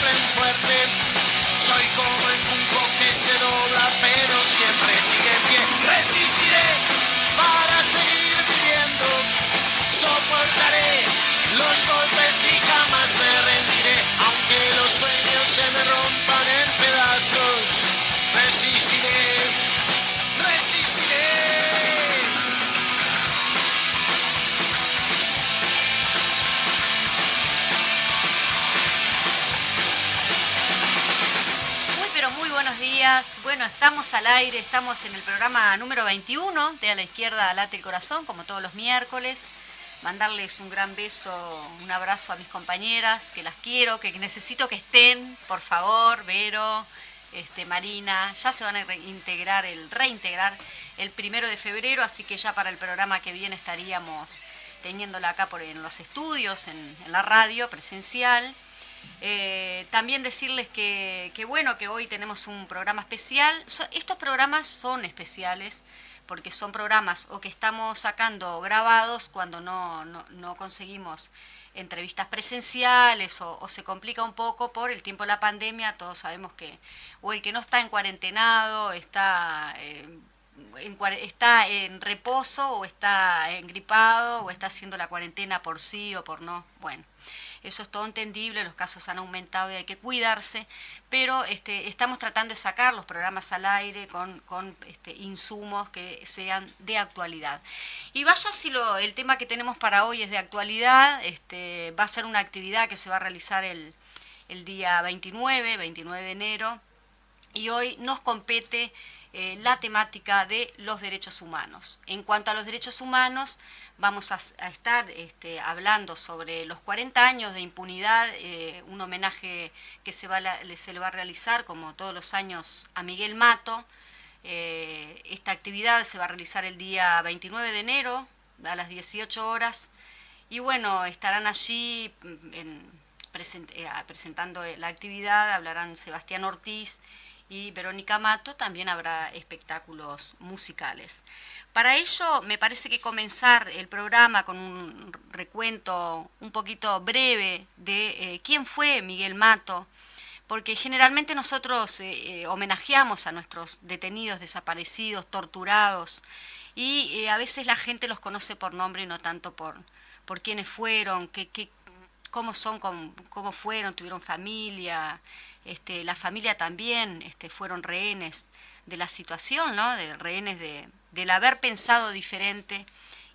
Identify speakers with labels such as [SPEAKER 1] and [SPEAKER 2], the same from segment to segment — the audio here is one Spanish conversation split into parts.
[SPEAKER 1] siempre muy fuerte. Soy como el junco que se dobla pero siempre sigue en pie. Resistiré para seguir viviendo. Soportaré los golpes y jamás me rendiré. Aunque los sueños se me rompan en pedazos, resistiré, resistiré.
[SPEAKER 2] Muy buenos días. Bueno, estamos al aire, estamos en el programa número 21 de A la Izquierda Late el Corazón, como todos los miércoles. Mandarles un gran beso, un abrazo a mis compañeras, que las quiero, que necesito que estén, por favor, Vero, Marina. Ya se van a reintegrar el 1 de febrero, así que ya para el programa que viene estaríamos teniéndola acá en los estudios, en la radio presencial. También decirles que bueno, que hoy tenemos un programa especial. Estos programas son especiales porque son programas o que estamos sacando grabados cuando no conseguimos entrevistas presenciales o se complica un poco por el tiempo de la pandemia. Todos sabemos que o el que no está en cuarentenado está en reposo o está engripado o está haciendo la cuarentena por sí o por no. Bueno, eso es todo entendible, los casos han aumentado y hay que cuidarse, pero estamos tratando de sacar los programas al aire con insumos que sean de actualidad. Y vaya si el tema que tenemos para hoy es de actualidad, va a ser una actividad que se va a realizar el día 29 de enero, y hoy nos compete la temática de los derechos humanos. En cuanto a los derechos humanos, vamos a estar hablando sobre los 40 años de impunidad, un homenaje que se le va a realizar, como todos los años, a Miguel Mato. Esta actividad se va a realizar el día 29 de enero, a las 18 horas, y bueno, estarán allí presentando la actividad, hablarán Sebastián Ortiz y Verónica Mato. También habrá espectáculos musicales. Para ello, me parece que comenzar el programa con un recuento un poquito breve de quién fue Miguel Mato, porque generalmente nosotros homenajeamos a nuestros detenidos, desaparecidos, torturados, y a veces la gente los conoce por nombre y no tanto por quiénes fueron, cómo son, cómo fueron, tuvieron familia. La familia también fueron rehenes de la situación, ¿no? De rehenes del haber pensado diferente,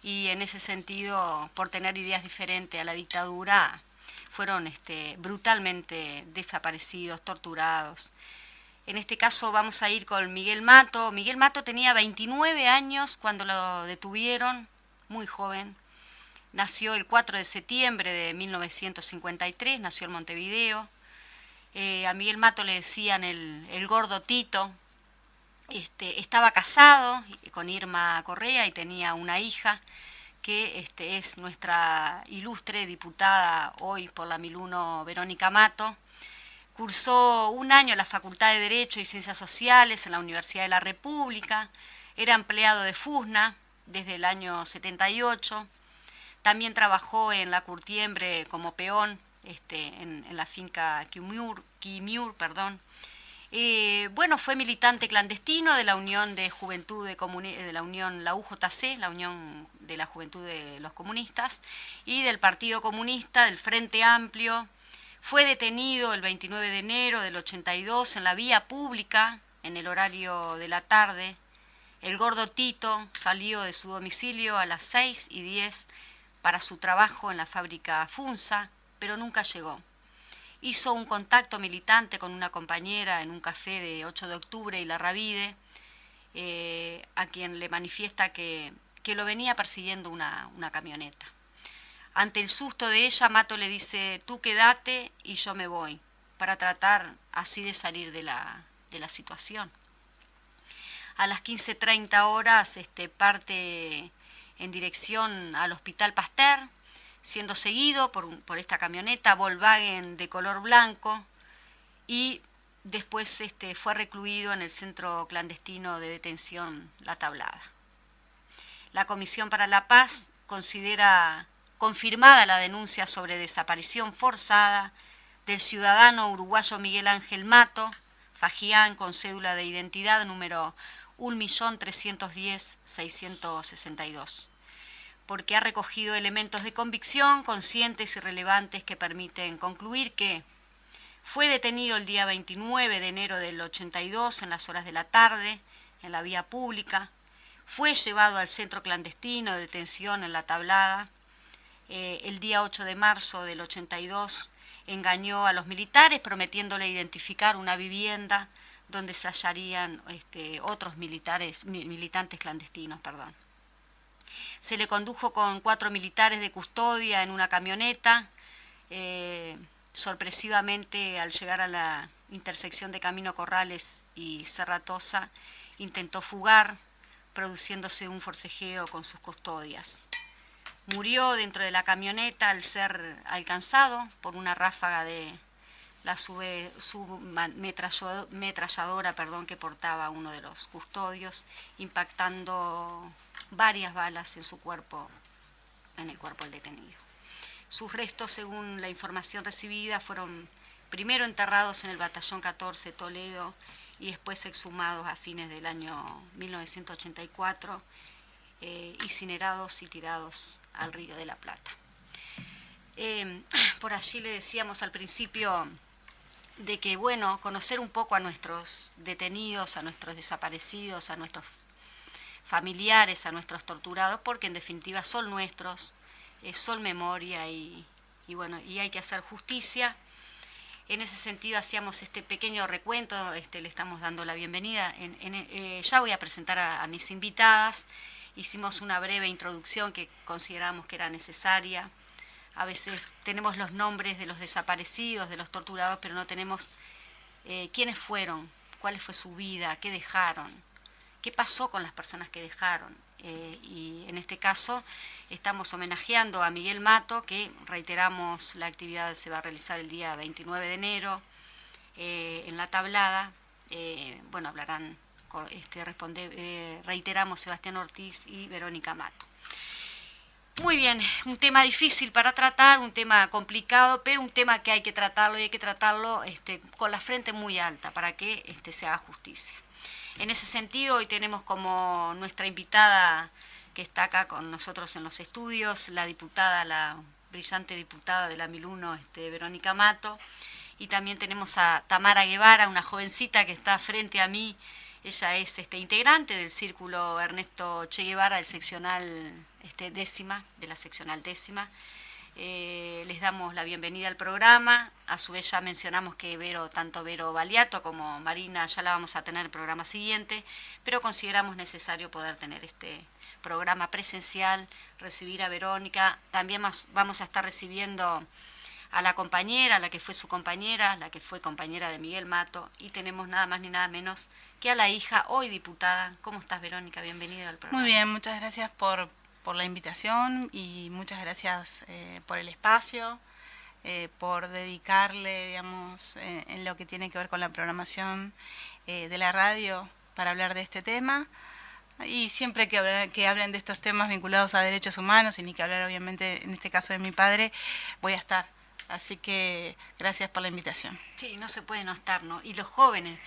[SPEAKER 2] y en ese sentido, por tener ideas diferentes a la dictadura, fueron brutalmente desaparecidos, torturados. En este caso vamos a ir con Miguel Mato. Miguel Mato tenía 29 años cuando lo detuvieron, muy joven. Nació el 4 de septiembre de 1953, nació en Montevideo. A Miguel Mato le decían el gordo Tito. Estaba casado con Irma Correa y tenía una hija que es nuestra ilustre diputada hoy por la 1001, Verónica Mato. Cursó un año en la Facultad de Derecho y Ciencias Sociales en la Universidad de la República. Era empleado de FUSNA desde el año 78. También trabajó en la Curtiembre como peón en la finca Quimiur. Bueno, fue militante clandestino de la Unión de Juventud de la Unión, la UJC, la Unión de la Juventud de los Comunistas, y del Partido Comunista, del Frente Amplio. Fue detenido el 29 de enero del 82 en la vía pública, en el horario de la tarde. El gordo Tito salió de su domicilio a las 6:10 para su trabajo en la fábrica Funza, pero nunca llegó. Hizo un contacto militante con una compañera en un café de 8 de octubre y La Ravide, a quien le manifiesta que lo venía persiguiendo una camioneta. Ante el susto de ella, Mato le dice: tú quédate y yo me voy, para tratar así de salir de la situación. A las 15:30 horas parte en dirección al Hospital Pasteur, siendo seguido por esta camioneta Volkswagen de color blanco, y después fue recluido en el centro clandestino de detención La Tablada. La Comisión para la Paz considera confirmada la denuncia sobre desaparición forzada del ciudadano uruguayo Miguel Ángel Mato, Fagián, con cédula de identidad número 1.310.662, porque ha recogido elementos de convicción conscientes y relevantes que permiten concluir que fue detenido el día 29 de enero del 82 en las horas de la tarde en la vía pública, fue llevado al centro clandestino de detención en La Tablada, el día 8 de marzo del 82 engañó a los militares prometiéndole identificar una vivienda donde se hallarían otros militantes clandestinos. Se le condujo con 4 militares de custodia en una camioneta. Sorpresivamente, al llegar a la intersección de Camino Corrales y Serratosa, intentó fugar, produciéndose un forcejeo con sus custodias. Murió dentro de la camioneta al ser alcanzado por una ráfaga de la submetralladora que portaba uno de los custodios, impactando varias balas en su cuerpo, en el cuerpo del detenido. Sus restos, según la información recibida, fueron primero enterrados en el Batallón 14 Toledo y después exhumados a fines del año 1984, incinerados y tirados al Río de la Plata. Por allí le decíamos al principio de que, bueno, conocer un poco a nuestros detenidos, a nuestros desaparecidos, a nuestros familiares, a nuestros torturados, porque en definitiva son nuestros, son memoria y bueno, y hay que hacer justicia. En ese sentido hacíamos este pequeño recuento, le estamos dando la bienvenida. Ya voy a presentar a mis invitadas. Hicimos una breve introducción que consideramos que era necesaria. A veces tenemos los nombres de los desaparecidos, de los torturados, pero no tenemos quiénes fueron, cuál fue su vida, qué dejaron, qué pasó con las personas que dejaron. Y en este caso estamos homenajeando a Miguel Mato, que reiteramos la actividad se va a realizar el día 29 de enero en La Tablada. Bueno, hablarán, reiteramos Sebastián Ortiz y Verónica Mato. Muy bien, un tema difícil para tratar, un tema complicado, pero un tema que hay que tratarlo y hay que tratarlo con la frente muy alta para que se haga justicia. En ese sentido, hoy tenemos como nuestra invitada que está acá con nosotros en los estudios, la brillante diputada de la 1001, Verónica Mato, y también tenemos a Tamara Guevara, una jovencita que está frente a mí. Ella es integrante del Círculo Ernesto Che Guevara, del seccional décima, de la seccional décima. Les damos la bienvenida al programa. A su vez ya mencionamos que tanto Vero Baliato como Marina ya la vamos a tener en el programa siguiente, pero consideramos necesario poder tener este programa presencial, recibir a Verónica. También vamos a estar recibiendo a la compañera, la que fue su compañera, la que fue compañera de Miguel Mato, y tenemos nada más ni nada menos que a la hija, hoy diputada. ¿Cómo estás, Verónica? Bienvenida al programa.
[SPEAKER 3] Muy bien, muchas gracias por la invitación y muchas gracias por el espacio, por dedicarle, digamos, en lo que tiene que ver con la programación de la radio para hablar de este tema. Y siempre que hablen de estos temas vinculados a derechos humanos, y ni que hablar obviamente en este caso de mi padre, voy a estar. Así que gracias por la invitación.
[SPEAKER 2] Sí, no se puede no estar, ¿no? Y los jóvenes,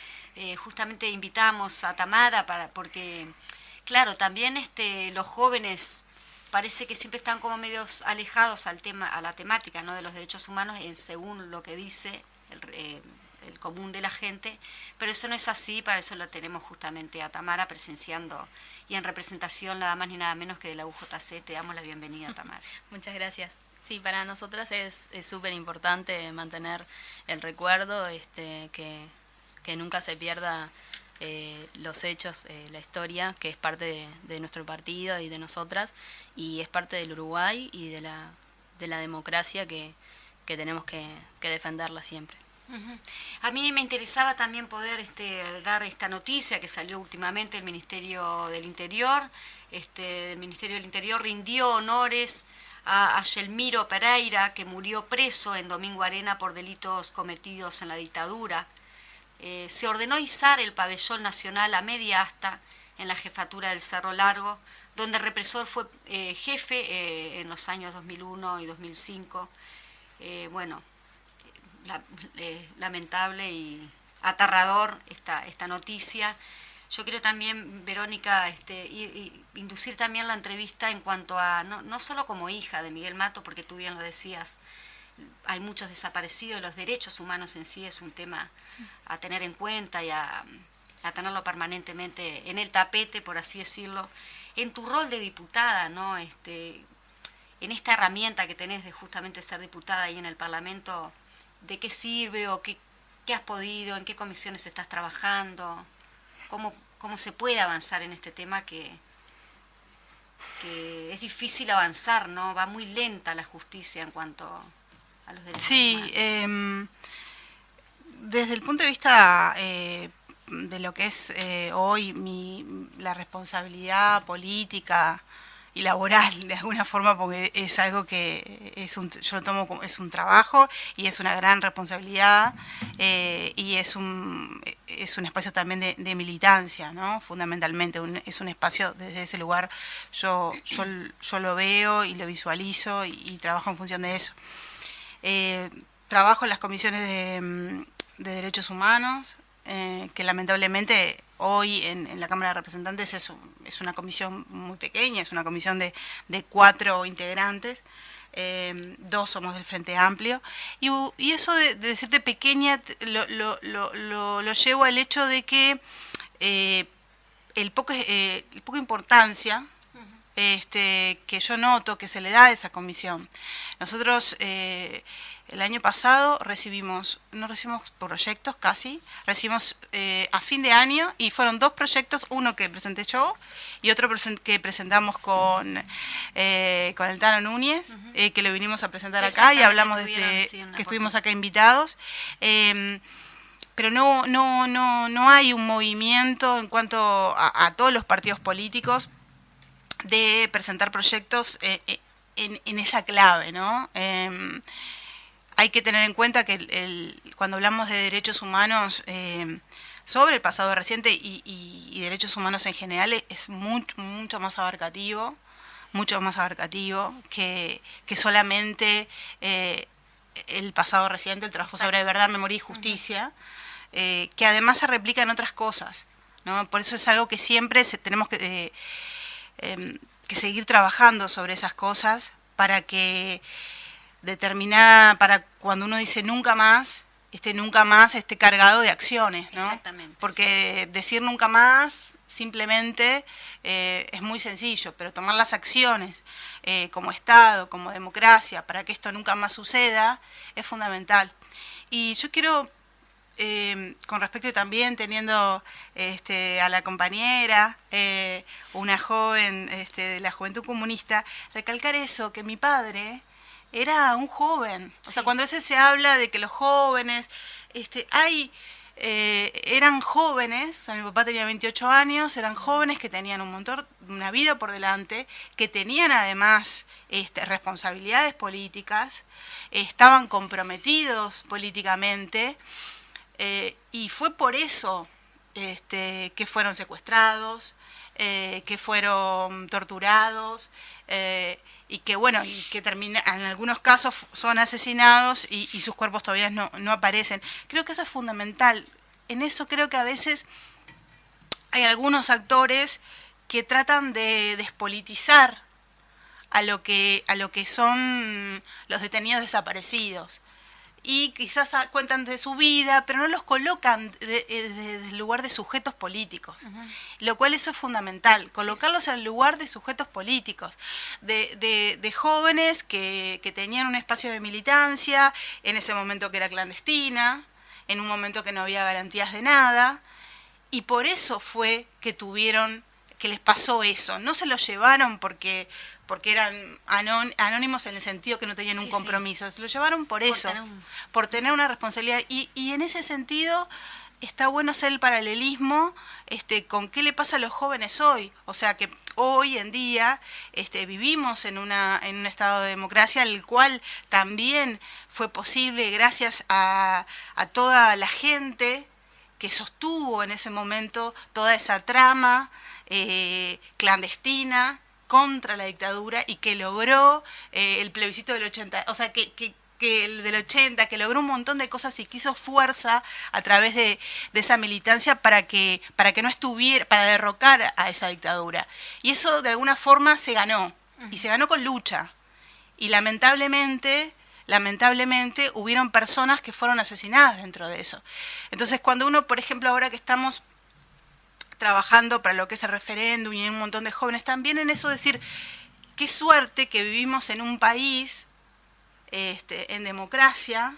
[SPEAKER 2] justamente invitamos a Tamara porque, claro, también los jóvenes parece que siempre están como medios alejados a la temática, ¿no?, de los derechos humanos, según lo que dice el común de la gente, pero eso no es así. Para eso lo tenemos justamente a Tamara presenciando y en representación nada más ni nada menos que de la UJC. Te damos la bienvenida, Tamara.
[SPEAKER 4] Muchas gracias. Sí, para nosotras es súper importante mantener el recuerdo, que nunca se pierda los hechos, la historia, que es parte de nuestro partido y de nosotras, y es parte del Uruguay y de la democracia que tenemos que defenderla siempre.
[SPEAKER 2] Uh-huh. A mí me interesaba también poder dar esta noticia que salió últimamente del Ministerio del Interior. El Ministerio del Interior rindió honores a Yelmiro Pereira, que murió preso en Domingo Arena por delitos cometidos en la dictadura. Se ordenó izar el pabellón nacional a media asta en la jefatura del Cerro Largo, donde el represor fue jefe en los años 2001 y 2005. Bueno, lamentable y aterrador esta noticia. Yo quiero también, Verónica, inducir también la entrevista en cuanto a, no solo como hija de Miguel Mato, porque tú bien lo decías, hay muchos desaparecidos, los derechos humanos en sí es un tema a tener en cuenta y a tenerlo permanentemente en el tapete, por así decirlo. En tu rol de diputada, ¿no? En esta herramienta que tenés de justamente ser diputada ahí en el Parlamento, ¿de qué sirve o qué has podido, en qué comisiones estás trabajando? ¿Cómo se puede avanzar en este tema que es difícil avanzar, ¿no? Va muy lenta la justicia en cuanto a los derechos humanos.
[SPEAKER 3] Desde el punto de vista de lo que es hoy la responsabilidad política y laboral, de alguna forma, porque es algo que yo lo tomo como es un trabajo y es una gran responsabilidad, y es un espacio también de militancia, ¿no? Fundamentalmente es un espacio, desde ese lugar yo lo veo y lo visualizo y trabajo en función de eso. Trabajo en las comisiones de derechos humanos, que lamentablemente hoy en la Cámara de Representantes es una comisión muy pequeña, es una comisión de 4 integrantes, 2 somos del Frente Amplio, y eso de decirte pequeña lo llevo al hecho de que el poco importancia que yo noto que se le da a esa comisión. Nosotros el año pasado no recibimos proyectos casi, recibimos a fin de año, y fueron 2 proyectos, uno que presenté yo y otro que presentamos con el Tano Núñez, que lo vinimos a presentar acá y hablamos que estuvimos acá invitados. Pero no hay un movimiento en cuanto a todos los partidos políticos de presentar proyectos en esa clave, ¿no? Hay que tener en cuenta que cuando hablamos de derechos humanos sobre el pasado reciente y derechos humanos en general es mucho más abarcativo que solamente el pasado reciente, el trabajo sobre verdad, memoria y justicia, que además se replica en otras cosas, ¿no? Por eso es algo que siempre tenemos que seguir trabajando sobre esas cosas para para cuando uno dice nunca más esté cargado de acciones, ¿no?
[SPEAKER 2] Exactamente.
[SPEAKER 3] Porque decir nunca más simplemente es muy sencillo, pero tomar las acciones como Estado, como democracia, para que esto nunca más suceda, es fundamental. Y yo quiero, con respecto también teniendo a la compañera, una joven de la Juventud Comunista, recalcar eso, que mi padre era un joven. O sea, cuando a veces se habla de que los jóvenes eran jóvenes, o sea, mi papá tenía 28 años, eran jóvenes que tenían una vida por delante, que tenían además responsabilidades políticas, estaban comprometidos políticamente, y fue por eso que fueron secuestrados, que fueron torturados, y que en algunos casos son asesinados y sus cuerpos todavía no aparecen. Creo que eso es fundamental. En eso creo que a veces hay algunos actores que tratan de despolitizar a lo que son los detenidos desaparecidos. Y quizás cuentan de su vida, pero no los colocan desde el lugar de sujetos políticos, lo cual eso es fundamental, colocarlos en el lugar de sujetos políticos, de jóvenes que tenían un espacio de militancia, en ese momento que era clandestina, en un momento que no había garantías de nada, y por eso fue que les pasó eso. No se los llevaron porque eran anónimos en el sentido que no tenían un compromiso, se lo llevaron por eso, por tener una responsabilidad. Y en ese sentido está bueno hacer el paralelismo con qué le pasa a los jóvenes hoy. O sea que hoy en día vivimos en un estado de democracia, el cual también fue posible gracias a toda la gente que sostuvo en ese momento toda esa trama clandestina contra la dictadura y que logró el plebiscito del 80, o sea, que el del 80, que logró un montón de cosas y que hizo fuerza a través de esa militancia para que no estuviera, para derrocar a esa dictadura. Y eso de alguna forma se ganó, y se ganó con lucha. Y lamentablemente hubieron personas que fueron asesinadas dentro de eso. Entonces cuando uno, por ejemplo, ahora que estamos trabajando para lo que es el referéndum y hay un montón de jóvenes también en eso, decir, qué suerte que vivimos en un país en democracia,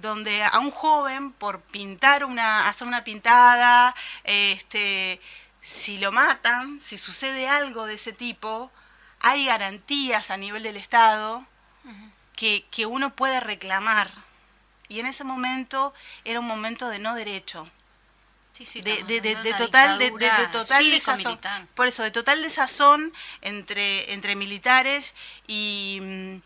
[SPEAKER 3] donde a un joven por hacer una pintada, si lo matan, si sucede algo de ese tipo, hay garantías a nivel del Estado que uno puede reclamar. Y en ese momento era un momento de no derecho.
[SPEAKER 2] Sí,
[SPEAKER 3] de total desazón. Por eso, de total desazón entre militares y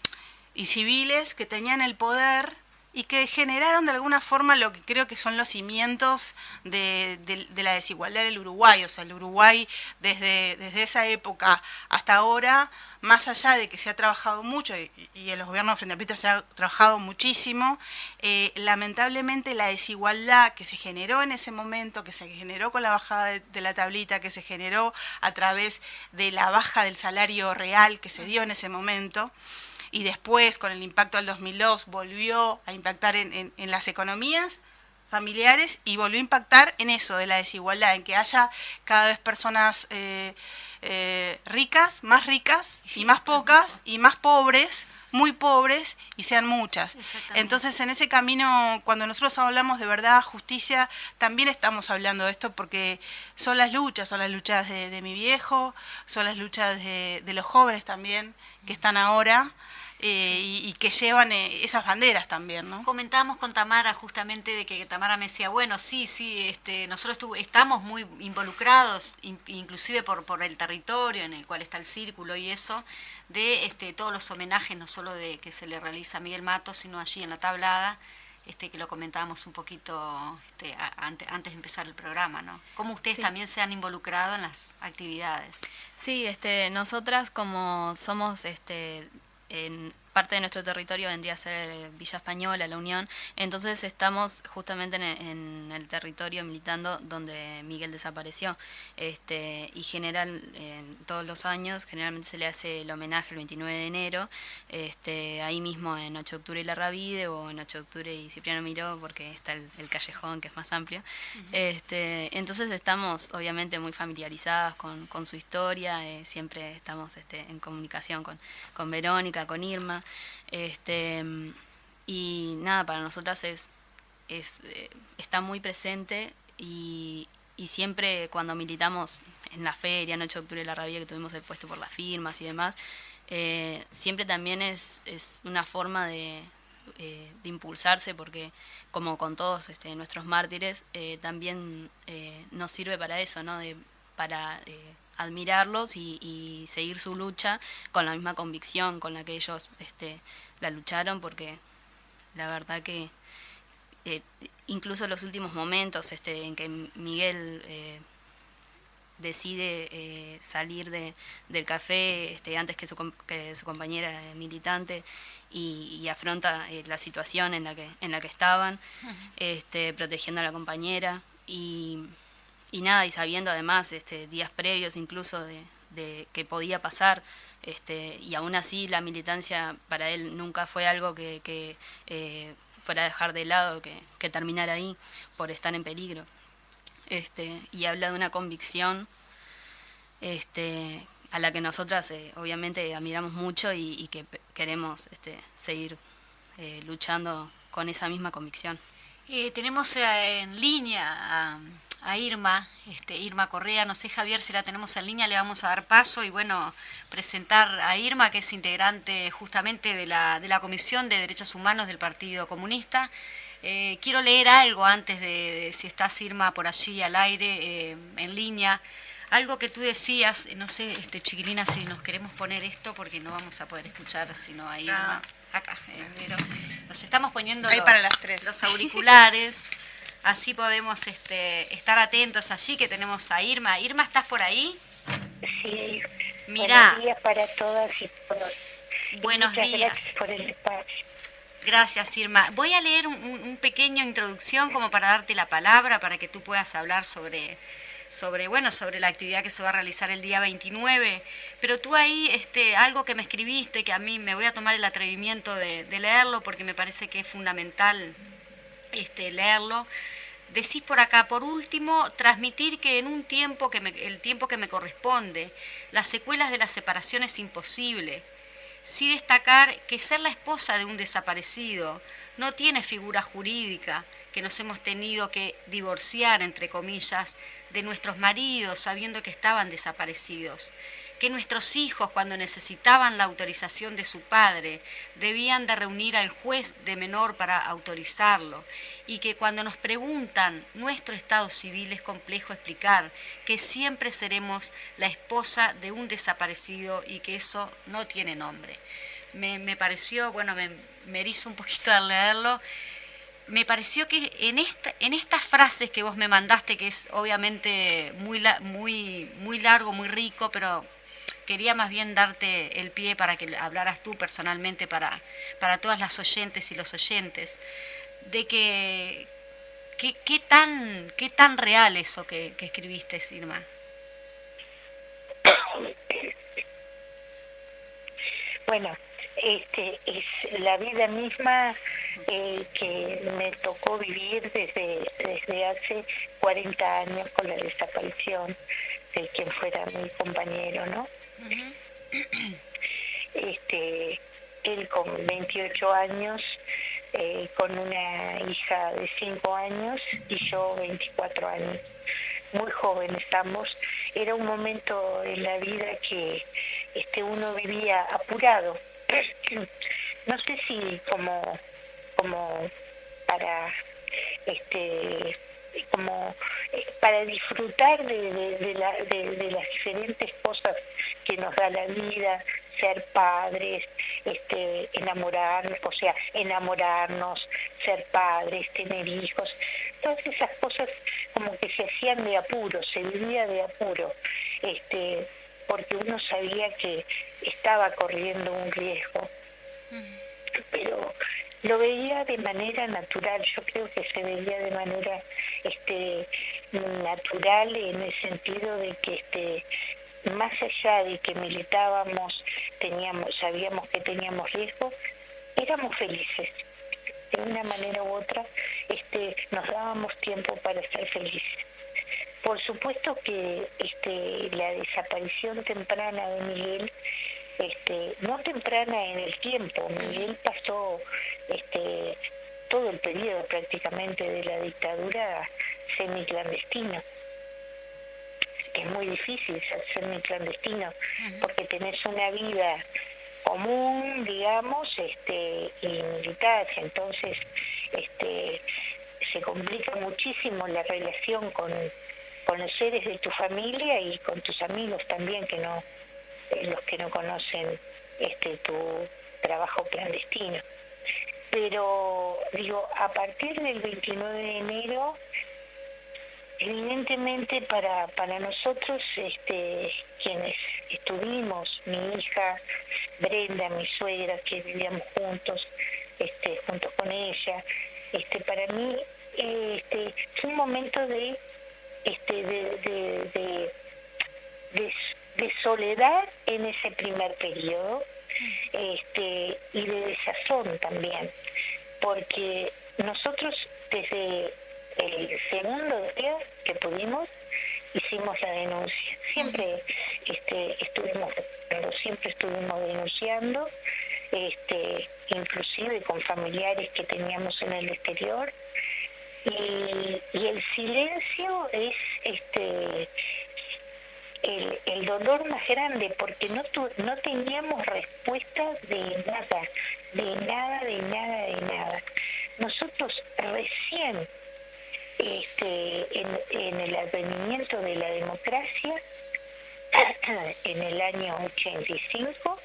[SPEAKER 3] civiles que tenían el poder y que generaron de alguna forma lo que creo que son los cimientos de la desigualdad del Uruguay. O sea, el Uruguay desde esa época hasta ahora, más allá de que se ha trabajado mucho y en los gobiernos frente amplistas se ha trabajado muchísimo, lamentablemente la desigualdad que se generó en ese momento, que se generó con la bajada de la tablita, que se generó a través de la baja del salario real que se dio en ese momento, y después con el impacto del 2002 volvió a impactar en las economías familiares y volvió a impactar en eso, de la desigualdad, en que haya cada vez personas ricas y más pocas, y más pobres, muy pobres, y sean muchas. Entonces en ese camino, cuando nosotros hablamos de verdad, justicia, también estamos hablando de esto porque son las luchas de mi viejo, son las luchas de los jóvenes también, que están ahora, y que llevan esas banderas también, ¿no?
[SPEAKER 2] Comentábamos con Tamara justamente de que Tamara me decía, bueno, sí, nosotros estamos muy involucrados, inclusive por el territorio en el cual está el círculo y eso, de todos los homenajes, no solo de que se le realiza a Miguel Matos, sino allí en la tablada, que lo comentábamos un poquito antes de empezar el programa, ¿no? ¿Cómo ustedes también se han involucrado en las actividades?
[SPEAKER 4] Sí, nosotras como somos en parte de nuestro territorio vendría a ser Villa Española, La Unión, entonces estamos justamente en el territorio militando donde Miguel desapareció, y todos los años generalmente se le hace el homenaje el 29 de enero, ahí mismo en 8 de octubre y La Rabide, o en 8 de octubre y Cipriano Miró, porque está el callejón que es más amplio. Entonces estamos obviamente muy familiarizadas con su historia, siempre estamos en comunicación con Verónica, con Irma, y nada, para nosotras está muy presente y siempre cuando militamos en la feria, en 8 de octubre de La Rabia, que tuvimos el puesto por las firmas y demás, siempre también es una forma de impulsarse, porque como con todos nuestros mártires, también nos sirve para eso, ¿no? Para admirarlos y seguir su lucha con la misma convicción con la que ellos la lucharon, porque la verdad que incluso los últimos momentos en que Miguel decide salir del café antes que su compañera militante y afronta la situación en la que estaban, protegiendo a la compañera y sabiendo además días previos incluso de que podía pasar, y aún así la militancia para él nunca fue algo que fuera a dejar de lado, que terminara ahí por estar en peligro, y habla de una convicción a la que nosotras obviamente admiramos mucho y que queremos seguir luchando con esa misma convicción.
[SPEAKER 2] Tenemos en línea a Irma, Irma Correa, no sé, Javier, si la tenemos en línea, le vamos a dar paso y bueno, presentar a Irma, que es integrante justamente de la Comisión de Derechos Humanos del Partido Comunista. Quiero leer algo antes de si estás, Irma, por allí al aire, en línea, algo que tú decías, no sé, chiquilina, si nos queremos poner esto, porque no vamos a poder escuchar sino a Irma. Acá, pero nos estamos poniendo los auriculares. Así podemos estar atentos allí, que tenemos a Irma. Irma, ¿estás por ahí?
[SPEAKER 5] Sí.
[SPEAKER 2] Mirá.
[SPEAKER 5] Buenos días para todas y todos.
[SPEAKER 2] Buenos días.
[SPEAKER 5] Gracias por el espacio.
[SPEAKER 2] Gracias, Irma. Voy a leer un pequeño introducción como para darte la palabra, para que tú puedas hablar sobre la actividad que se va a realizar el día 29. Pero tú ahí, algo que me escribiste, que a mí me voy a tomar el atrevimiento de leerlo, porque me parece que es fundamental leerlo. Decís por acá, por último, transmitir que en un tiempo el tiempo que me corresponde, las secuelas de la separación es imposible. Sí destacar que ser la esposa de un desaparecido no tiene figura jurídica, que nos hemos tenido que divorciar, entre comillas, de nuestros maridos sabiendo que estaban desaparecidos, que nuestros hijos, cuando necesitaban la autorización de su padre, debían de reunir al juez de menor para autorizarlo, y que cuando nos preguntan nuestro estado civil es complejo explicar que siempre seremos la esposa de un desaparecido y que eso no tiene nombre. Me pareció, bueno, me erizo un poquito al leerlo. Me pareció que en estas frases que vos me mandaste, que es obviamente muy largo, muy rico, pero quería más bien darte el pie para que hablaras tú personalmente para todas las oyentes y los oyentes, de qué tan real eso que escribiste, Irma.
[SPEAKER 5] Bueno, es la vida misma que me tocó vivir desde hace 40 años con la desaparición de quien fuera mi compañero, ¿no?
[SPEAKER 2] Uh-huh.
[SPEAKER 5] Él con 28 años, con una hija de 5 años y yo 24 años. Muy jóvenes ambos. Era un momento en la vida que uno vivía apurado. No sé si como para para disfrutar de las diferentes cosas que nos da la vida, ser padres, enamorarnos, ser padres, tener hijos, todas esas cosas como que se hacían de apuro, se vivía de apuro, porque uno sabía que estaba corriendo un riesgo, pero lo veía de manera natural. Yo creo que se veía de manera natural, en el sentido de que más allá de que militábamos, sabíamos que teníamos riesgo, éramos felices. De una manera u otra nos dábamos tiempo para ser felices. Por supuesto que la desaparición temprana de Miguel, no temprana en el tiempo, Miguel pasó todo el periodo prácticamente de la dictadura semiclandestino. Es muy difícil ser semiclandestino porque tenés una vida común, digamos, y militar, entonces se complica muchísimo la relación con los seres de tu familia y con tus amigos también, que no los que no conocen tu trabajo clandestino. Pero digo, a partir del 29 de enero, evidentemente para nosotros, quienes estuvimos, mi hija Brenda, mi suegra, que vivíamos juntos con ella, para mí fue un momento de soledad en ese primer periodo, y de desazón también, porque nosotros desde el segundo día que pudimos hicimos la denuncia. Siempre estuvimos denunciando, inclusive con familiares que teníamos en el exterior, y el silencio es el dolor más grande, porque no teníamos respuesta de nada. Nosotros recién, en el advenimiento de la democracia, en el año 85,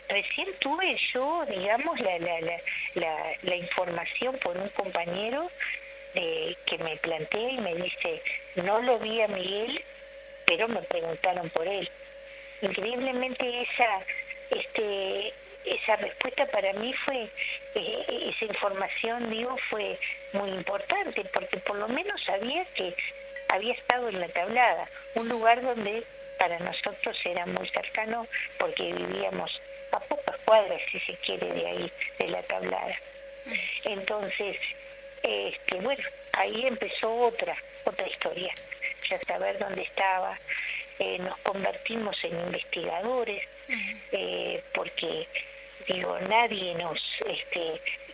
[SPEAKER 5] recién tuve yo, digamos, la información por un compañero que me plantea y me dice: no lo vi a Miguel, pero me preguntaron por él. Increíblemente esa respuesta para mí fue, esa información, digo, fue muy importante, porque por lo menos sabía que había estado en La Tablada, un lugar donde para nosotros era muy cercano, porque vivíamos a pocas cuadras, si se quiere, de ahí, de La Tablada. Entonces, bueno, ahí empezó otra historia, ya saber dónde estaba. Nos convertimos en investigadores, porque, digo, nadie nos,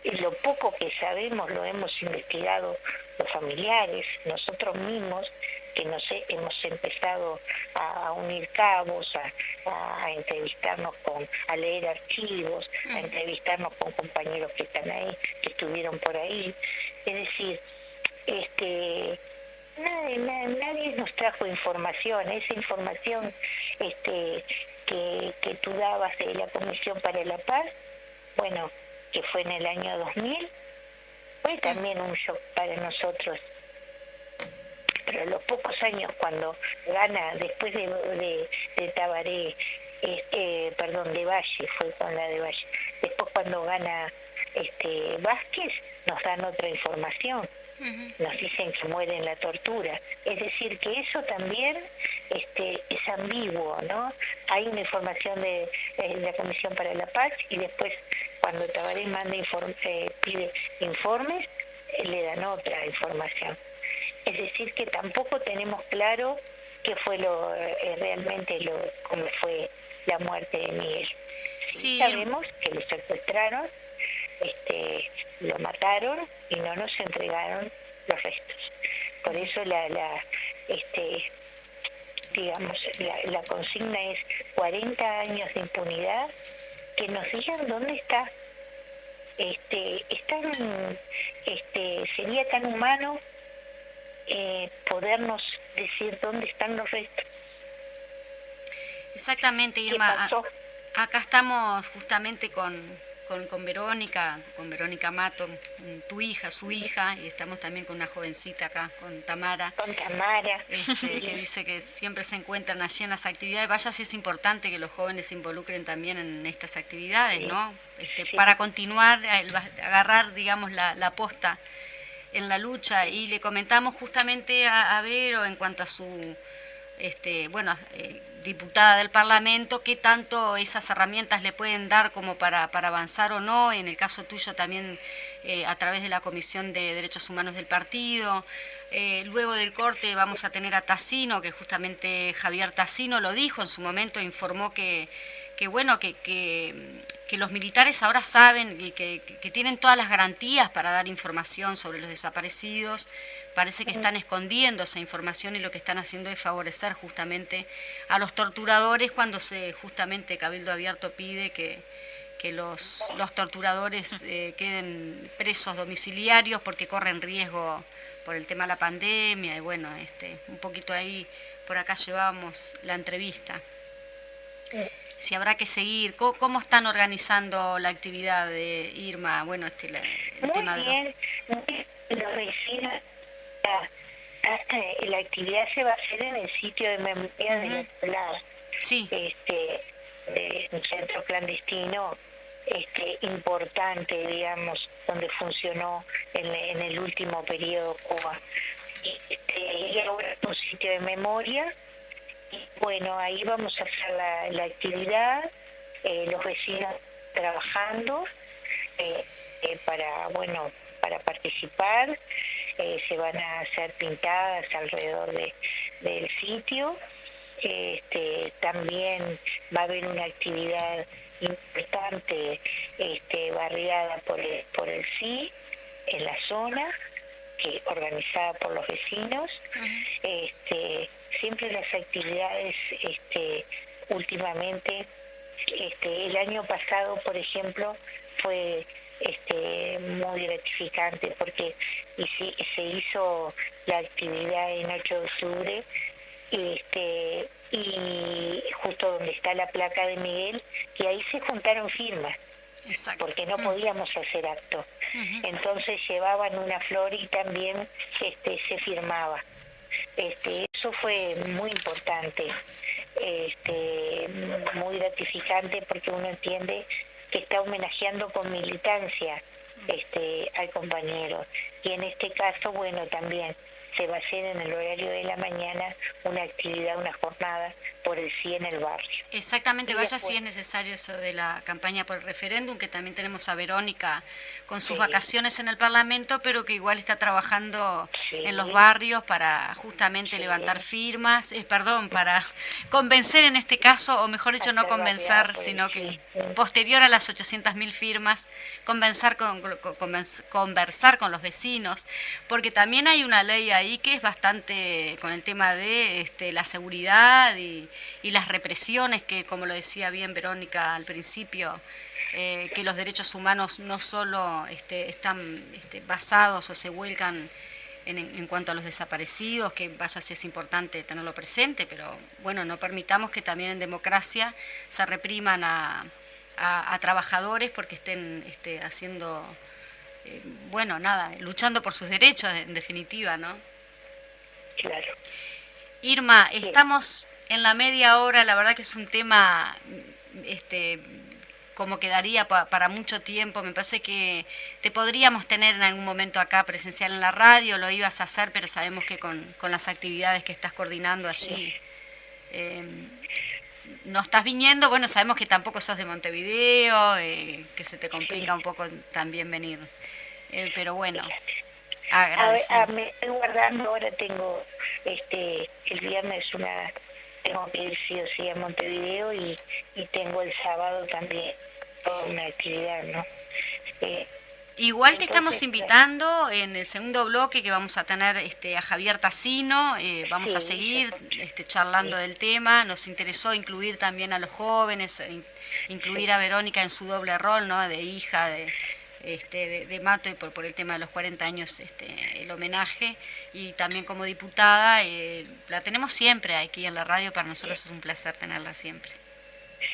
[SPEAKER 5] lo poco que sabemos lo hemos investigado los familiares, nosotros mismos, que hemos empezado a unir cabos, a entrevistarnos a leer archivos, a entrevistarnos con compañeros que están ahí, que estuvieron por ahí. Es decir, nadie nos trajo información. Esa información que tú dabas de la Comisión para la Paz, bueno, que fue en el año 2000, fue también un shock para nosotros. Pero a los pocos años, cuando gana, después de Tabaré, de Valle, fue con la de Valle, después cuando gana Vázquez, nos dan otra información. Nos dicen que muere en la tortura. Es decir, que eso también es ambiguo, ¿no? Hay una información de la Comisión para la Paz, y después cuando Tabaré pide informes, le dan otra información. Es decir, que tampoco tenemos claro qué fue cómo fue la muerte de Miguel. Sí, sabemos que lo secuestraron, lo mataron y no nos entregaron los restos. Por eso la consigna es 40 años de impunidad, que nos digan dónde está. Sería tan humano podernos decir dónde están los restos.
[SPEAKER 2] Exactamente, Irma. Acá estamos justamente con Verónica Mato, tu hija, su hija, y estamos también con una jovencita acá, con Tamara.
[SPEAKER 5] Con Tamara.
[SPEAKER 2] Que dice que siempre se encuentran allí en las actividades. Vaya, sí es importante que los jóvenes se involucren también en estas actividades, sí, ¿no? Sí. Para continuar, agarrar, digamos, la posta en la lucha. Y le comentamos justamente a Vero en cuanto a su diputada del Parlamento, qué tanto esas herramientas le pueden dar como para avanzar o no, en el caso tuyo también a través de la Comisión de Derechos Humanos del partido. Luego del corte vamos a tener a Tassino, que justamente Javier Tassino lo dijo en su momento, informó que los militares ahora saben y que tienen todas las garantías para dar información sobre los desaparecidos. Parece que están escondiendo esa información, y lo que están haciendo es favorecer justamente a los torturadores, cuando justamente Cabildo Abierto pide que los torturadores queden presos domiciliarios porque corren riesgo por el tema de la pandemia. Y bueno, un poquito ahí, por acá llevábamos la entrevista. Si habrá que seguir, ¿cómo están organizando la actividad de Irma? Bueno, el tema de
[SPEAKER 5] los vecinos. La actividad se va a hacer en el sitio de memoria de La Tablada.
[SPEAKER 2] Sí.
[SPEAKER 5] Un centro clandestino importante, digamos, donde funcionó en el último periodo Cuba. Y ahora es un sitio de memoria. Y bueno, ahí vamos a hacer la actividad, los vecinos trabajando para participar. Se van a hacer pintadas alrededor del sitio. También va a haber una actividad importante barriada por el CI en la zona, organizada por los vecinos. Siempre las actividades últimamente, el año pasado, por ejemplo, fue muy gratificante, porque se hizo la actividad en 8 de octubre, y justo donde está la placa de Miguel, y ahí se juntaron firmas. Exacto. Porque no podíamos hacer acto. Entonces llevaban una flor y también se firmaba. Eso fue muy importante, muy gratificante, porque uno entiende que está homenajeando con militancia al compañero. Y en este caso, bueno, también se va a hacer en el horario de la mañana una actividad, una jornada por el sí en el barrio.
[SPEAKER 2] Exactamente,
[SPEAKER 5] Y
[SPEAKER 2] vaya
[SPEAKER 5] después-
[SPEAKER 2] si es necesario eso de la campaña por el referéndum, que también tenemos a Verónica con sus
[SPEAKER 5] Sí.
[SPEAKER 2] vacaciones en el Parlamento, pero que igual está trabajando
[SPEAKER 5] Sí.
[SPEAKER 2] en los barrios para justamente
[SPEAKER 5] Sí.
[SPEAKER 2] levantar firmas, para convencer en este caso, o mejor dicho, no
[SPEAKER 5] Hacer
[SPEAKER 2] convencer,
[SPEAKER 5] barriada, pues,
[SPEAKER 2] sino que
[SPEAKER 5] sí.
[SPEAKER 2] posterior a las 800.000 firmas, conversar con los vecinos, porque también hay una ley ahí que es bastante con el tema de la seguridad y las represiones, que como lo decía bien Verónica al principio, que los derechos humanos no solo están basados o se vuelcan en cuanto a los desaparecidos, que vaya si es importante tenerlo presente, pero bueno, no permitamos que también en democracia se repriman a trabajadores porque estén haciendo, bueno, nada, luchando por sus derechos en definitiva, ¿no?
[SPEAKER 5] Claro.
[SPEAKER 2] Irma, estamos en la media hora, la verdad que es un tema como que daría para mucho tiempo. Me parece que te podríamos tener en algún momento acá presencial en la radio, lo ibas a hacer, pero sabemos que con las actividades que estás coordinando allí no estás viniendo. Bueno, sabemos que tampoco sos de Montevideo, que se te complica un poco también venir, pero bueno, agradecer.
[SPEAKER 5] Me estoy guardando, ahora tengo el viernes tengo que ir sí o sí a Montevideo y tengo el sábado también toda una actividad, ¿no?
[SPEAKER 2] Igual te estamos
[SPEAKER 5] Entonces,
[SPEAKER 2] invitando en el segundo bloque que vamos a tener a Javier Tassino, vamos
[SPEAKER 5] Sí,
[SPEAKER 2] a seguir
[SPEAKER 5] sí.
[SPEAKER 2] charlando del tema. Nos interesó incluir también a los jóvenes, incluir a Verónica en su doble rol, ¿no? De hija de Mato, y por el tema de los 40 años el homenaje, y también como diputada. La tenemos siempre aquí en la radio, para nosotros es un placer tenerla siempre.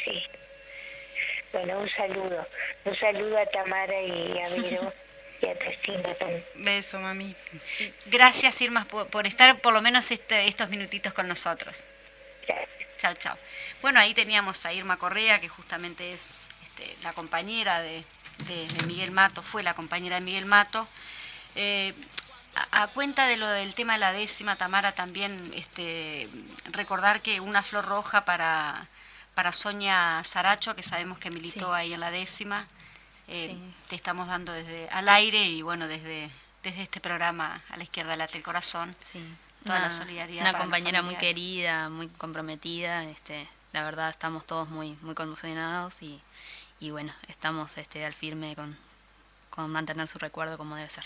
[SPEAKER 5] Sí. Bueno, un saludo a Tamara y a Vero y a Cristina también.
[SPEAKER 3] Beso, mami.
[SPEAKER 2] Gracias, Irma, por estar por lo menos estos minutitos con nosotros.
[SPEAKER 5] Gracias.
[SPEAKER 2] Chao, chao. Bueno, ahí teníamos a Irma Correa, que justamente es la compañera de Miguel Mato, fue la compañera de Miguel Mato. A cuenta de lo del tema de la 10ª, Tamara, también recordar que una flor roja para Sonia Saracho, que sabemos que militó
[SPEAKER 4] Sí.
[SPEAKER 2] ahí en la 10ª,
[SPEAKER 4] Sí.
[SPEAKER 2] te estamos dando desde al aire, y bueno, desde este programa A la Izquierda Late el Corazón,
[SPEAKER 4] Sí,
[SPEAKER 2] toda la solidaridad
[SPEAKER 4] una
[SPEAKER 2] para los
[SPEAKER 4] compañera muy
[SPEAKER 2] familiares.
[SPEAKER 4] querida, muy comprometida. La verdad estamos todos muy conmocionados y bueno, estamos al firme con mantener su recuerdo como debe ser.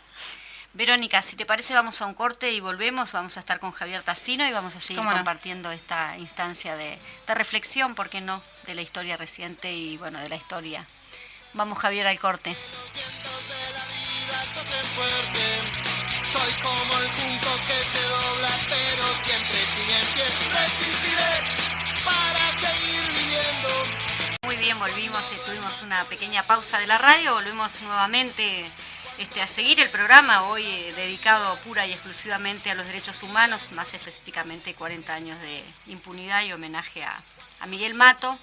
[SPEAKER 2] Verónica, si te parece, vamos a un corte y volvemos. Vamos a estar con Javier Tassino y vamos a seguir
[SPEAKER 3] ¿Cómo no?
[SPEAKER 2] compartiendo esta instancia de reflexión, ¿por qué no?, de la historia reciente y bueno, de la historia. Vamos, Javier, al corte.
[SPEAKER 1] Soy como el junco que se dobla, pero siempre sigue en pie. Resistiré para seguir viviendo.
[SPEAKER 2] Muy bien, volvimos, tuvimos una pequeña pausa de la radio, volvemos nuevamente a seguir el programa hoy dedicado pura y exclusivamente a los derechos humanos, más específicamente 40 años de impunidad y homenaje a Miguel Mato.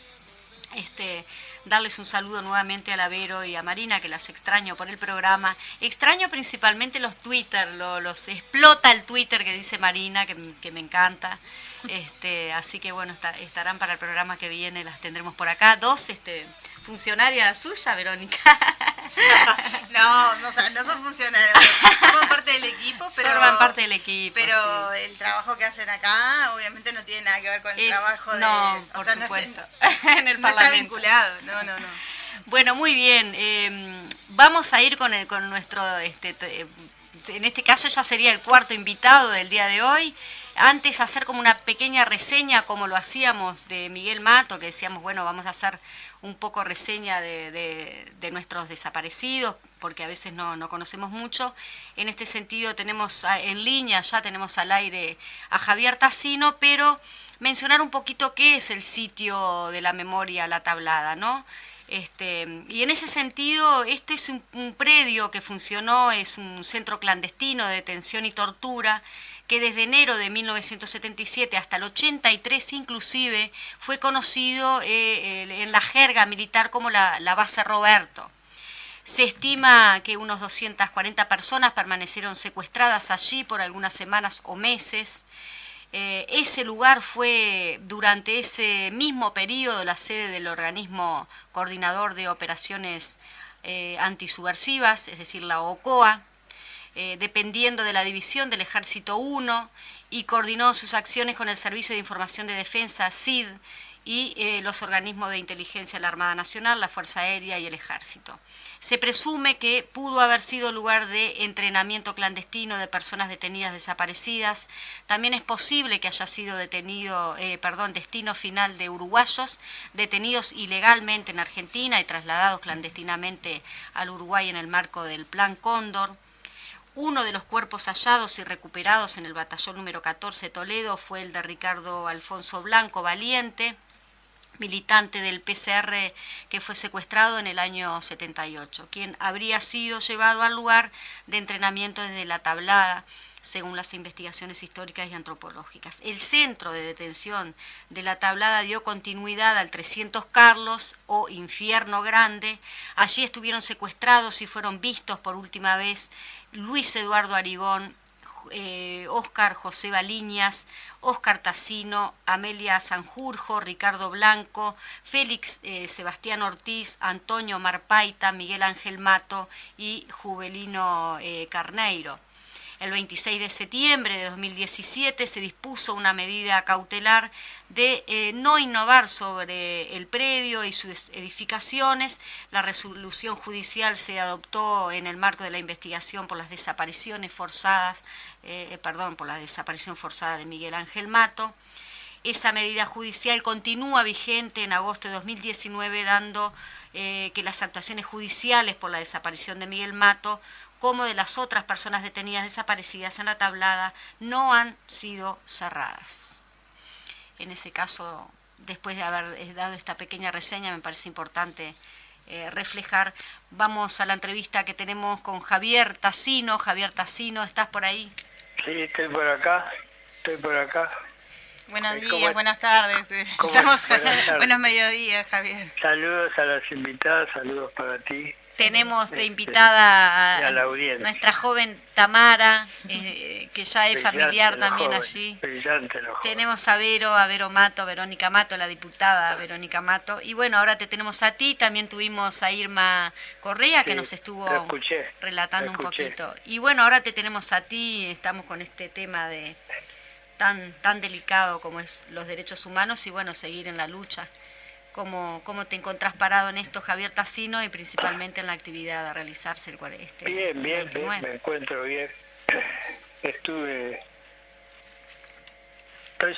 [SPEAKER 2] Darles un saludo nuevamente a la Vero y a Marina, que las extraño por el programa. Extraño principalmente los Twitter, los explota el Twitter que dice Marina, que me encanta. Así que bueno, estarán para el programa que viene, las tendremos por acá. Dos funcionarias suyas, Verónica.
[SPEAKER 3] No son funcionarios, forman parte del equipo, pero
[SPEAKER 2] Forman parte del equipo,
[SPEAKER 3] pero
[SPEAKER 2] sí.
[SPEAKER 3] el trabajo que hacen acá obviamente no tiene nada que ver con el trabajo
[SPEAKER 2] no,
[SPEAKER 3] de...
[SPEAKER 2] por
[SPEAKER 3] no
[SPEAKER 2] supuesto,
[SPEAKER 3] está-
[SPEAKER 2] en el
[SPEAKER 3] no está
[SPEAKER 2] Parlamento.
[SPEAKER 3] vinculado, no.
[SPEAKER 2] Bueno, muy bien. Vamos a ir con nuestro, en este caso ya sería el cuarto invitado del día de hoy. Antes hacer como una pequeña reseña, como lo hacíamos de Miguel Mato, que decíamos, bueno, vamos a hacer un poco reseña de nuestros desaparecidos, porque a veces no conocemos mucho. En este sentido tenemos en línea, ya tenemos al aire a Javier Tassino, pero mencionar un poquito qué es el sitio de la memoria La Tablada, ¿no? Y en ese sentido, este es un predio que funcionó, es un centro clandestino de detención y tortura, que desde enero de 1977 hasta el 83 inclusive fue conocido en la jerga militar como la base Roberto. Se estima que unos 240 personas permanecieron secuestradas allí por algunas semanas o meses. Ese lugar fue durante ese mismo periodo la sede del organismo coordinador de operaciones antisubversivas, es decir, la OCOA, dependiendo de la división del Ejército 1, y coordinó sus acciones con el Servicio de Información de Defensa, SID, y los organismos de inteligencia de la Armada Nacional, la Fuerza Aérea y el Ejército. Se presume que pudo haber sido lugar de entrenamiento clandestino de personas detenidas desaparecidas. También es posible que haya sido destino final de uruguayos detenidos ilegalmente en Argentina y trasladados clandestinamente al Uruguay en el marco del Plan Cóndor. Uno de los cuerpos hallados y recuperados en el batallón número 14 de Toledo fue el de Ricardo Alfonso Blanco Valiente, militante del PCR que fue secuestrado en el año 78, quien habría sido llevado al lugar de entrenamiento desde La Tablada, según las investigaciones históricas y antropológicas. El centro de detención de La Tablada dio continuidad al 300 Carlos o Infierno Grande. Allí estuvieron secuestrados y fueron vistos por última vez Luis Eduardo Arigón, Óscar José Baliñas, Óscar Tassino, Amelia Sanjurjo, Ricardo Blanco, Félix Sebastián Ortiz, Antonio Marpaita, Miguel Ángel Mato y Juvelino Carneiro. El 26 de septiembre de 2017 se dispuso una medida cautelar de no innovar sobre el predio y sus edificaciones. La resolución judicial se adoptó en el marco de la investigación por las desapariciones forzadas, por la desaparición forzada de Miguel Ángel Mato. Esa medida judicial continúa vigente en agosto de 2019, dando que las actuaciones judiciales por la desaparición de Miguel Mato como de las otras personas detenidas desaparecidas en La Tablada no han sido cerradas. En ese caso, después de haber dado esta pequeña reseña, me parece importante reflejar. Vamos a la entrevista que tenemos con Javier Tassino. Javier Tassino, ¿estás por ahí?
[SPEAKER 6] Sí, estoy por acá.
[SPEAKER 3] Buenos días, buenas tardes. Buenos mediodías, Javier.
[SPEAKER 6] Saludos a las invitadas, saludos para ti.
[SPEAKER 2] Tenemos de invitada
[SPEAKER 6] a la audiencia,
[SPEAKER 2] nuestra joven Tamara, que ya es familiar también allí. Tenemos a Vero Mato, Verónica Mato, la diputada Verónica Mato. Y bueno, ahora te tenemos a ti, también tuvimos a Irma Correa, que nos estuvo relatando un poquito. Y bueno, ahora te tenemos a ti, estamos con este tema de tan delicado como es los derechos humanos y bueno, seguir en la lucha. ¿Cómo te encontrás parado en esto, Javier Tassino, y principalmente en la actividad a realizarse
[SPEAKER 6] Bien, me encuentro bien. Estoy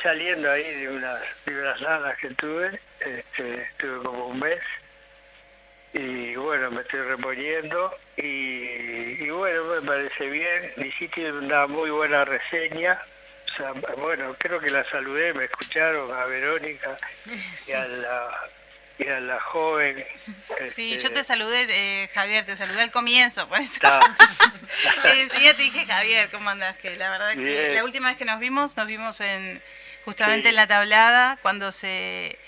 [SPEAKER 6] saliendo ahí de unas nadas que tuve, estuve como un mes, y bueno, me estoy reponiendo, y bueno, me parece bien. Hiciste una muy buena reseña. O sea, bueno, creo que la saludé, me escucharon a Verónica
[SPEAKER 2] sí.
[SPEAKER 6] y a la joven.
[SPEAKER 3] Sí, yo te saludé, Javier, te saludé al comienzo, por eso. Ya te dije, Javier, ¿cómo andás? Que la verdad que la última vez que nos vimos justamente en La Tablada, cuando se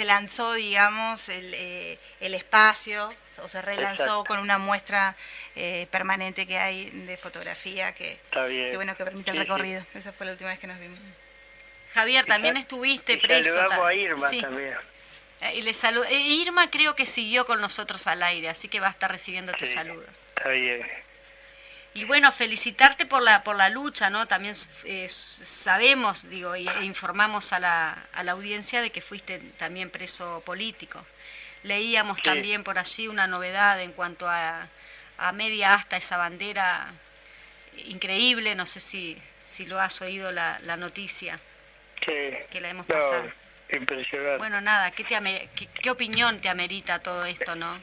[SPEAKER 3] lanzó, digamos, el espacio, o se relanzó. Exacto. Con una muestra permanente que hay de fotografía que bueno, que permite el recorrido. Sí. Esa fue la última vez que nos vimos.
[SPEAKER 2] Javier, también estuviste preso.
[SPEAKER 6] Saludamos a Irma también.
[SPEAKER 2] Y Irma creo que siguió con nosotros al aire, así que va a estar recibiendo tus saludos.
[SPEAKER 6] Está bien.
[SPEAKER 2] Y bueno, felicitarte por la lucha, ¿no? También sabemos, e informamos a la audiencia de que fuiste también preso político. Leíamos también por allí una novedad en cuanto a media asta esa bandera increíble, no sé si lo has oído la noticia.
[SPEAKER 6] Sí.
[SPEAKER 2] Que la hemos pasado.
[SPEAKER 6] Impresionante.
[SPEAKER 2] Bueno, nada, ¿qué opinión te amerita todo esto, no?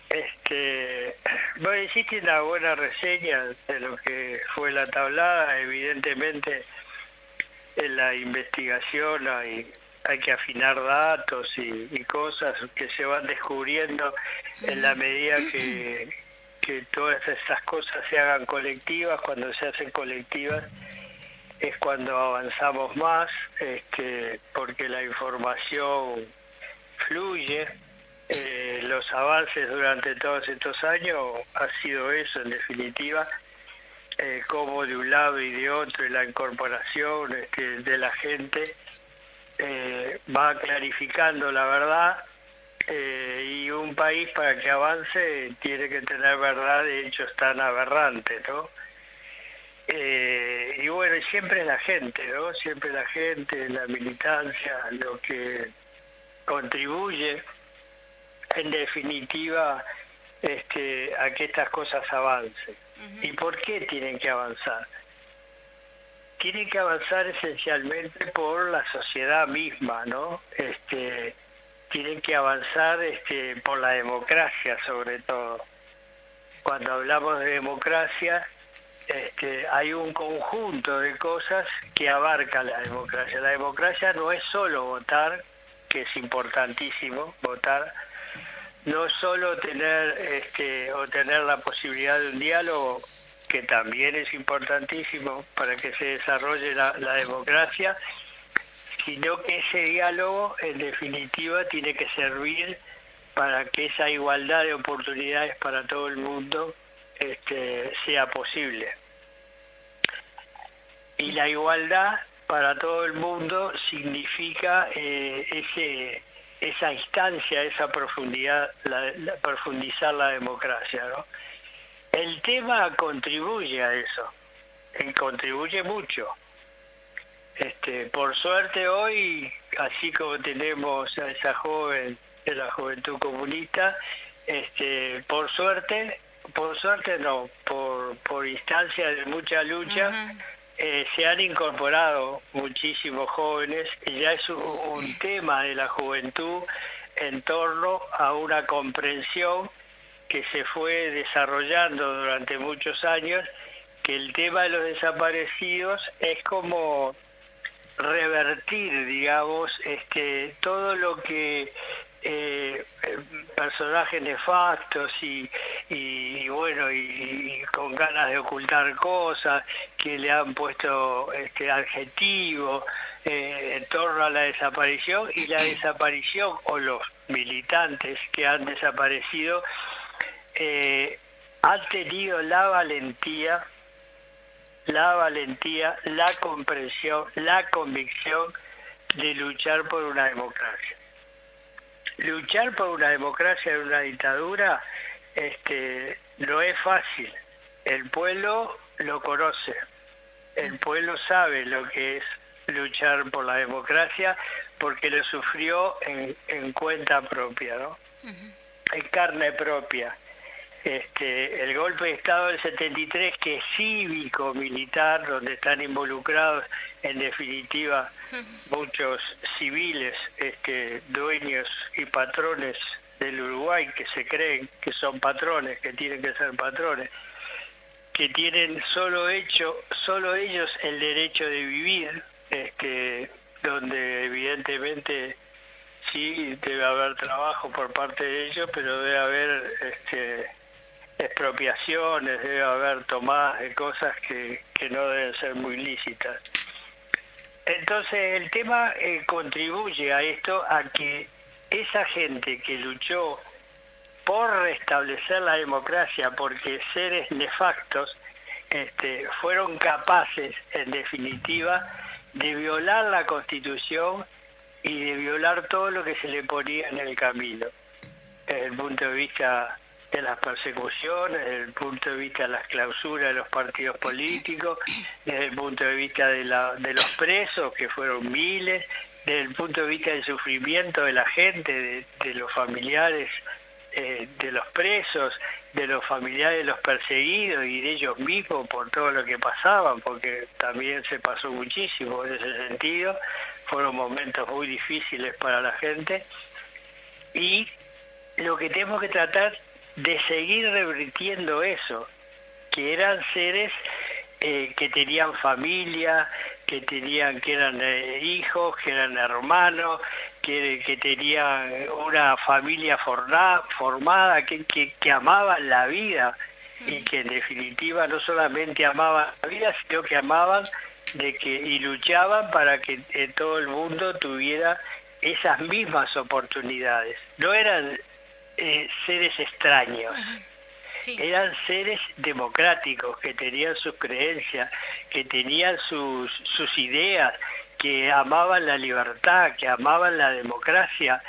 [SPEAKER 6] Vos hiciste una buena reseña de lo que fue La Tablada. Evidentemente en la investigación hay que afinar datos y cosas que se van descubriendo en la medida que que todas estas cosas se hagan colectivas. Cuando se hacen colectivas es cuando avanzamos más, porque la información fluye. Los avances durante todos estos años ha sido eso, en definitiva, como de un lado y de otro, y la incorporación de la gente va clarificando la verdad, y un país para que avance tiene que tener verdad de hechos tan aberrantes, ¿no? Y bueno, siempre la gente, ¿no? Siempre la gente, la militancia, lo que contribuye, en definitiva, a que estas cosas avancen. ¿Y por qué tienen que avanzar? Tienen que avanzar esencialmente por la sociedad misma, ¿no? Tienen que avanzar por la democracia, sobre todo. Cuando hablamos de democracia, hay un conjunto de cosas que abarca la democracia. La democracia no es solo votar, que es importantísimo votar, no solo tener o tener la posibilidad de un diálogo, que también es importantísimo para que se desarrolle la democracia, sino que ese diálogo en definitiva tiene que servir para que esa igualdad de oportunidades para todo el mundo sea posible. Y la igualdad para todo el mundo significa esa instancia, esa profundidad, profundizar la democracia, ¿no? El tema contribuye a eso, contribuye mucho. Por suerte hoy, así como tenemos a esa joven de la Juventud Comunista, por suerte no, por instancia de mucha lucha, se han incorporado muchísimos jóvenes, y ya es un tema de la juventud en torno a una comprensión que se fue desarrollando durante muchos años, que el tema de los desaparecidos es como revertir, digamos, todo lo que personajes nefastos y bueno, y con ganas de ocultar cosas, que le han puesto adjetivos en torno a la desaparición, y la desaparición o los militantes que han desaparecido han tenido la valentía, la comprensión, la convicción de luchar por una democracia. Luchar por una democracia en una dictadura no es fácil. El pueblo lo conoce, el pueblo sabe lo que es luchar por la democracia, porque lo sufrió en cuenta propia, ¿no? En carne propia. El golpe de Estado del 73, que es cívico-militar, donde están involucrados en definitiva muchos civiles, dueños y patrones del Uruguay, que se creen que son patrones, que tienen que ser patrones, que tienen solo ellos el derecho de vivir, donde evidentemente sí debe haber trabajo por parte de ellos, pero debe haber expropiaciones, debe haber tomadas de cosas que no deben ser muy lícitas. Entonces el tema contribuye a esto, a que esa gente que luchó por restablecer la democracia, porque seres nefastos fueron capaces, en definitiva, de violar la Constitución y de violar todo lo que se le ponía en el camino, desde el punto de vista de las persecuciones, desde el punto de vista de las clausuras de los partidos políticos, desde el punto de vista de los presos, que fueron miles, desde el punto de vista del sufrimiento de la gente, de los familiares de los presos, de los familiares de los perseguidos y de ellos mismos por todo lo que pasaban, porque también se pasó muchísimo en ese sentido, fueron momentos muy difíciles para la gente, y lo que tenemos que tratar de seguir revirtiendo eso, que eran seres que tenían familia, que eran hijos, que eran hermanos, que tenían una familia formada, que amaban la vida, y que en definitiva no solamente amaban la vida, sino que amaban y luchaban para que todo el mundo tuviera esas mismas oportunidades. No eran seres extraños,
[SPEAKER 2] Sí.
[SPEAKER 6] eran seres democráticos que tenían sus creencias, que tenían sus ideas, que amaban la libertad, que amaban la democracia.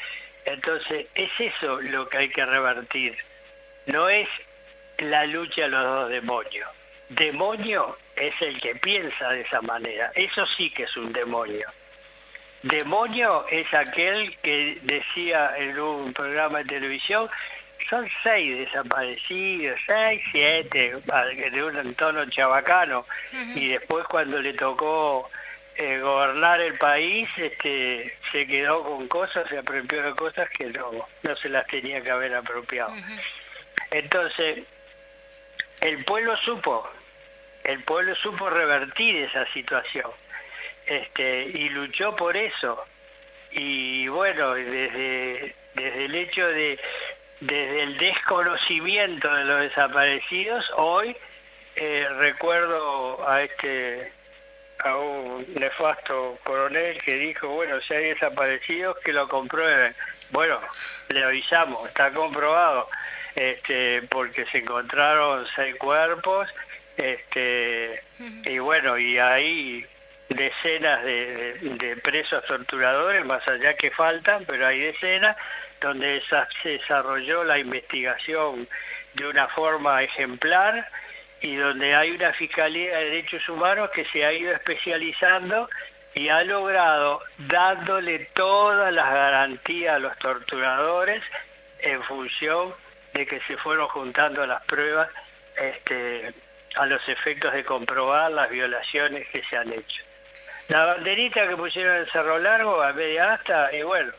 [SPEAKER 6] Entonces es eso lo que hay que revertir, no es la lucha de los dos demonios. Demonio es el que piensa de esa manera, eso sí que es un demonio. Demonio es aquel que decía en un programa de televisión, son 6 desaparecidos, 6, 7, de un tono chabacano, y después cuando le tocó gobernar el país, se quedó con cosas, se apropió de cosas que no se las tenía que haber apropiado. Entonces, el pueblo supo revertir esa situación, y luchó por eso. Y bueno, desde el hecho desde el desconocimiento de los desaparecidos, hoy recuerdo a un nefasto coronel que dijo, bueno, si hay desaparecidos que lo comprueben. Bueno, le avisamos, está comprobado, porque se encontraron 6 cuerpos, y bueno, y hay decenas de presos torturadores, más allá que faltan, pero hay decenas, donde se desarrolló la investigación de una forma ejemplar y donde hay una Fiscalía de Derechos Humanos que se ha ido especializando y ha logrado, dándole todas las garantías a los torturadores en función de que se fueron juntando las pruebas a los efectos de comprobar las violaciones que se han hecho. La banderita que pusieron en Cerro Largo a media asta, y bueno,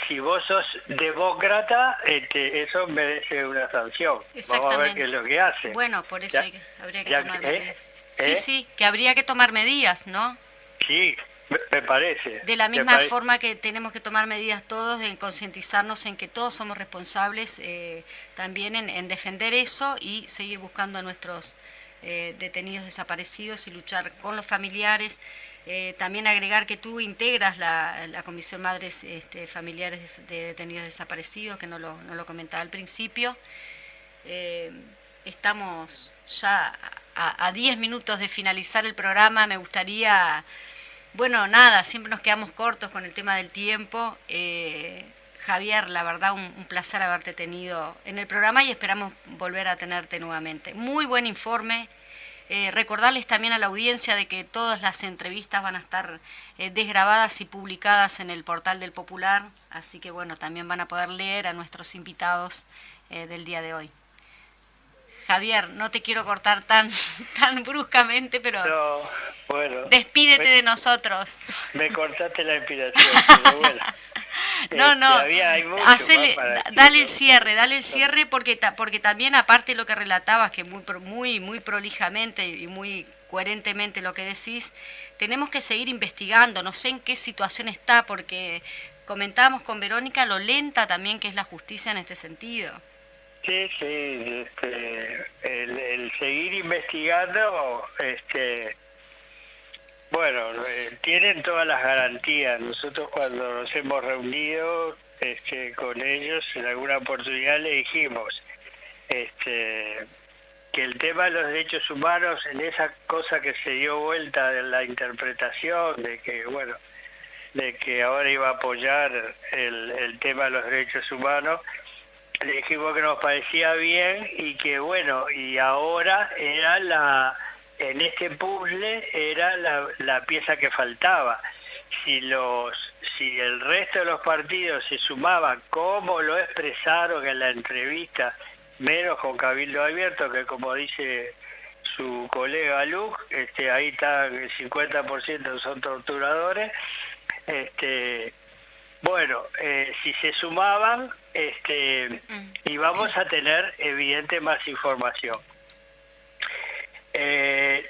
[SPEAKER 6] si vos sos demócrata, eso merece una sanción. Vamos a ver qué es lo que hace.
[SPEAKER 2] Bueno, por eso habría que tomar medidas. Sí, que habría que tomar medidas, ¿no?
[SPEAKER 6] Sí, me parece.
[SPEAKER 2] De la misma forma que tenemos que tomar medidas todos, en concientizarnos en que todos somos responsables, también en defender eso y seguir buscando a nuestros detenidos desaparecidos y luchar con los familiares. También agregar que tú integras la Comisión Madres Familiares de Detenidos Desaparecidos, que no lo comentaba al principio. Estamos ya a 10 minutos de finalizar el programa. Me gustaría, bueno, nada, siempre nos quedamos cortos con el tema del tiempo. Javier, la verdad, un placer haberte tenido en el programa y esperamos volver a tenerte nuevamente. Muy buen informe. Recordarles también a la audiencia de que todas las entrevistas van a estar desgrabadas y publicadas en el portal del Popular, así que bueno, también van a poder leer a nuestros invitados del día de hoy. Javier, no te quiero cortar tan bruscamente, pero
[SPEAKER 6] no, bueno,
[SPEAKER 2] despídete de nosotros.
[SPEAKER 6] Me cortaste la inspiración, pero bueno.
[SPEAKER 2] Hay mucho dale el cierre porque también, aparte de lo que relatabas, que muy prolijamente y muy coherentemente lo que decís, tenemos que seguir investigando. No sé en qué situación está, porque comentábamos con Verónica lo lenta también que es la justicia en este sentido.
[SPEAKER 6] Sí, el seguir investigando, bueno, tienen todas las garantías. Nosotros cuando nos hemos reunido con ellos en alguna oportunidad le dijimos que el tema de los derechos humanos, en esa cosa que se dio vuelta de la interpretación de que ahora iba a apoyar el tema de los derechos humanos, le dijimos que nos parecía bien y que bueno, y ahora era en este puzzle era la pieza que faltaba. Si el resto de los partidos se sumaban, como lo expresaron en la entrevista, menos con Cabildo Abierto, que como dice su colega Luc, ahí está el 50% son torturadores, bueno, si se sumaban, y vamos a tener evidente más información.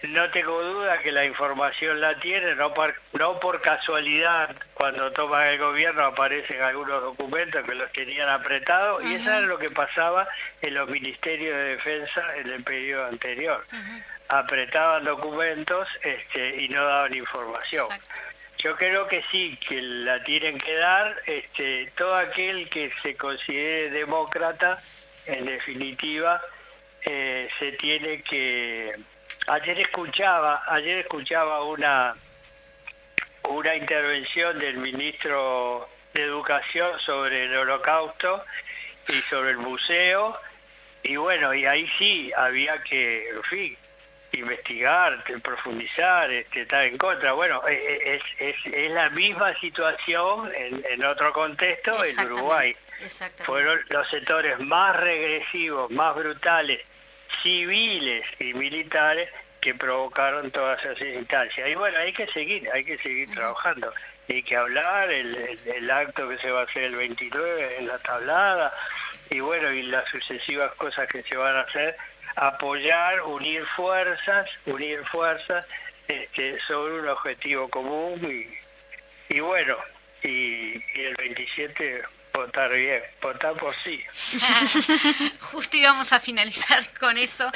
[SPEAKER 6] No tengo duda que la información la tiene, no por casualidad cuando toman el gobierno aparecen algunos documentos que los tenían apretados, y eso era lo que pasaba en los ministerios de defensa en el periodo anterior. Apretaban documentos y no daban información.
[SPEAKER 2] Exacto.
[SPEAKER 6] Yo creo que sí, que la tienen que dar todo aquel que se considere demócrata, en definitiva, se tiene que... Ayer escuchaba una intervención del ministro de Educación sobre el Holocausto y sobre el museo, y bueno, y ahí sí había que, en fin, investigar, profundizar, estar en contra. Bueno, es la misma situación en otro contexto en Uruguay. Fueron los sectores más regresivos, más brutales, civiles y militares, que provocaron todas esas instancias. Y bueno, hay que seguir trabajando. Hay que hablar, el acto que se va a hacer el 29 en la tablada, y bueno, y las sucesivas cosas que se van a hacer, apoyar, unir fuerzas sobre un objetivo común, y bueno, y el 27 votar bien, votar por sí.
[SPEAKER 2] Justo íbamos a finalizar con eso.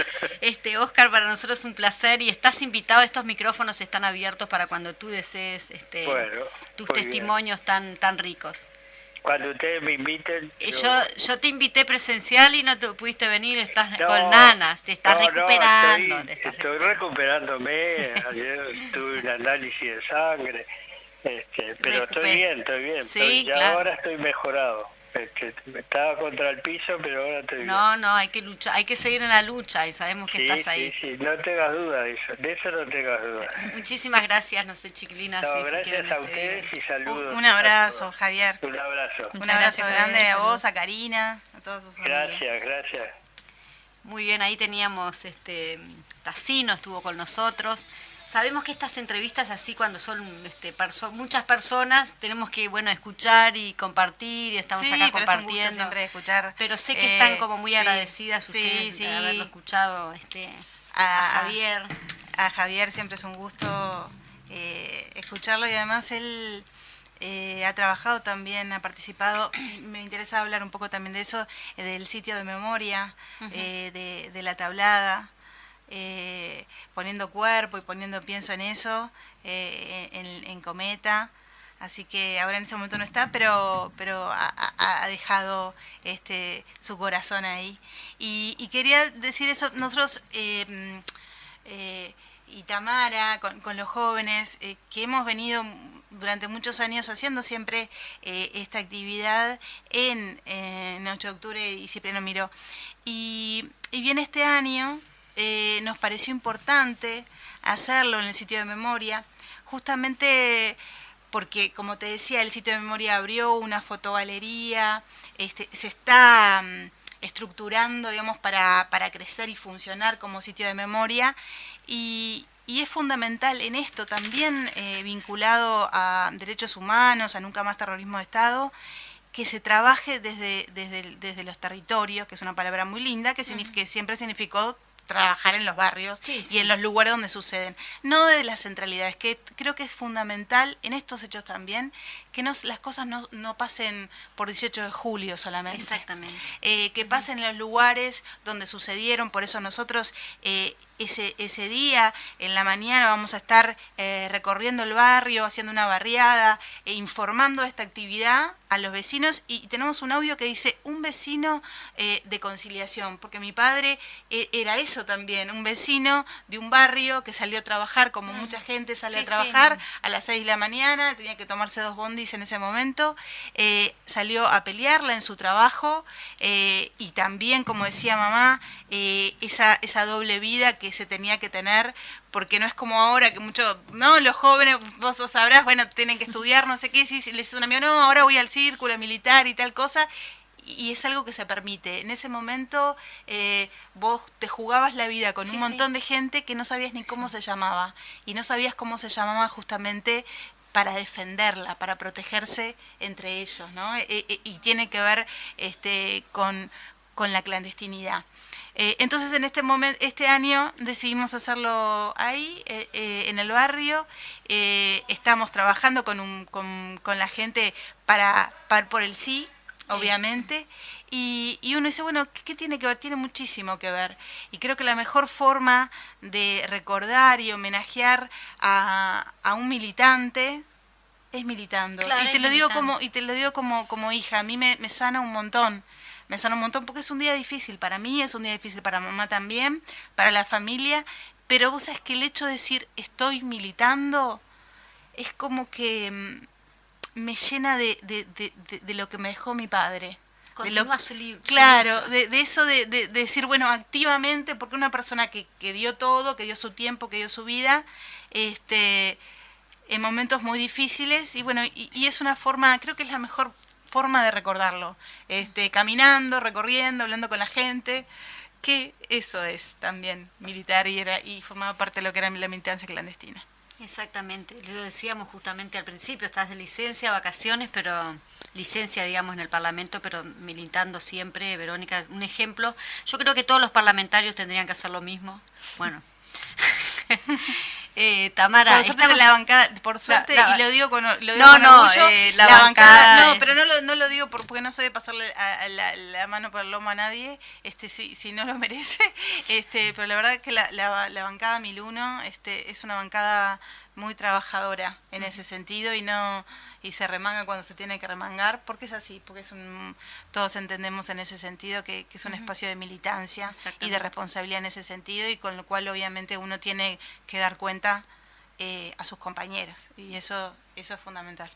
[SPEAKER 2] Óscar, para nosotros es un placer, y estás invitado, estos micrófonos están abiertos para cuando tú desees
[SPEAKER 6] Bueno,
[SPEAKER 2] tus testimonios tan ricos.
[SPEAKER 6] Cuando ustedes me inviten...
[SPEAKER 2] Yo te invité presencial y no te pudiste venir, estás con nanas, te estás recuperando.
[SPEAKER 6] Estoy recuperándome, ayer tuve un análisis de sangre, pero estoy bien.
[SPEAKER 2] Sí,
[SPEAKER 6] claro. Ahora estoy mejorado. Estaba contra el piso, pero ahora estoy bien.
[SPEAKER 2] No, hay que luchar, hay que seguir en la lucha, y sabemos que estás ahí.
[SPEAKER 6] Sí, no tengas duda de eso no tengas duda.
[SPEAKER 2] Muchísimas gracias, no sé, chiquilinas.
[SPEAKER 6] Gracias a ustedes y saludos.
[SPEAKER 3] Un abrazo, Javier.
[SPEAKER 6] Un abrazo.
[SPEAKER 3] Un abrazo grande a vos, a Karina, a todos sus familia.
[SPEAKER 6] Gracias.
[SPEAKER 2] Muy bien, ahí teníamos Tassino, estuvo con nosotros. Sabemos que estas entrevistas, así cuando son muchas personas, tenemos que escuchar y compartir, y estamos acá compartiendo.
[SPEAKER 3] Es un gusto siempre escuchar.
[SPEAKER 2] Pero sé que están como muy agradecidas ustedes de haberlo escuchado a Javier.
[SPEAKER 3] A Javier siempre es un gusto escucharlo, y además él ha trabajado también, ha participado. Me interesa hablar un poco también de eso, del sitio de memoria, de la tablada. Poniendo cuerpo y pienso en eso, en Cometa, así que ahora en este momento no está, pero ha dejado su corazón ahí. Y quería decir eso, nosotros y Tamara, con los jóvenes, que hemos venido durante muchos años haciendo siempre esta actividad en 8 de octubre y Cipriano Miró. Y bien, este año nos pareció importante hacerlo en el sitio de memoria, justamente porque, como te decía, el sitio de memoria abrió una fotogalería, se está estructurando, digamos, para crecer y funcionar como sitio de memoria, y es fundamental en esto también, vinculado a derechos humanos, a Nunca Más Terrorismo de Estado, que se trabaje desde los territorios, que es una palabra muy linda, que siempre significó trabajar en los barrios y en los lugares donde suceden, no desde las centralidades, que creo que es fundamental en estos hechos también, que las cosas no pasen por 18 de julio solamente.
[SPEAKER 2] Exactamente.
[SPEAKER 3] Que pasen en los lugares donde sucedieron. Por eso nosotros ese día, en la mañana, vamos a estar recorriendo el barrio, haciendo una barriada, informando de esta actividad a los vecinos, y tenemos un audio que dice: un vecino de conciliación, porque mi padre era eso también, un vecino de un barrio que salió a trabajar, como mucha gente sale a trabajar a las 6 de la mañana, tenía que tomarse 2 bondis en ese momento, salió a pelearla en su trabajo, y también, como decía mamá, esa doble vida que se tenía que tener, porque no es como ahora que los jóvenes, vos sabrás, tienen que estudiar, no sé qué, si les dice un amigo, no, ahora voy al círculo militar y tal cosa, y es algo que se permite. En ese momento vos te jugabas la vida con un montón de gente que no sabías ni cómo se llamaba, y no sabías cómo se llamaba justamente para defenderla, para protegerse entre ellos, ¿no? Y tiene que ver con la clandestinidad. Entonces en este año decidimos hacerlo ahí, en el barrio. Estamos trabajando con la gente por el sí, obviamente. Y uno dice, bueno, ¿qué tiene que ver? Tiene muchísimo que ver. Y creo que la mejor forma de recordar y homenajear a un militante es militando.
[SPEAKER 2] Claro,
[SPEAKER 3] y te lo digo como hija. A mí me sana un montón. Me sana un montón porque es un día difícil para mí, es un día difícil para mamá también, para la familia. Pero vos sabés que el hecho de decir estoy militando es como que me llena de lo que me dejó mi padre.
[SPEAKER 2] Continúa su libro.
[SPEAKER 3] Claro, de eso de decir, bueno, activamente, porque una persona que dio todo, que dio su tiempo, que dio su vida, en momentos muy difíciles, y bueno, y es una forma, creo que es la mejor forma de recordarlo, caminando, recorriendo, hablando con la gente, que eso es también militar y formaba parte de lo que era la militancia clandestina.
[SPEAKER 2] Exactamente, lo decíamos justamente al principio, estás de licencia, vacaciones, pero licencia, digamos, en el Parlamento, pero militando siempre. Verónica, un ejemplo. Yo creo que todos los parlamentarios tendrían que hacer lo mismo. Bueno. Tamara,
[SPEAKER 3] por suerte la bancada, por suerte, y lo digo con orgullo,
[SPEAKER 2] la bancada,
[SPEAKER 3] no, pero no lo digo porque no soy de pasarle la mano por el lomo a nadie, si no lo merece, pero la verdad es que la bancada 1001 es una bancada muy trabajadora en ese sentido y se remanga cuando se tiene que remangar, porque es así, porque todos entendemos en ese sentido que es un espacio de militancia y de responsabilidad en ese sentido, y con lo cual obviamente uno tiene que dar cuenta a sus compañeros, y eso es fundamental.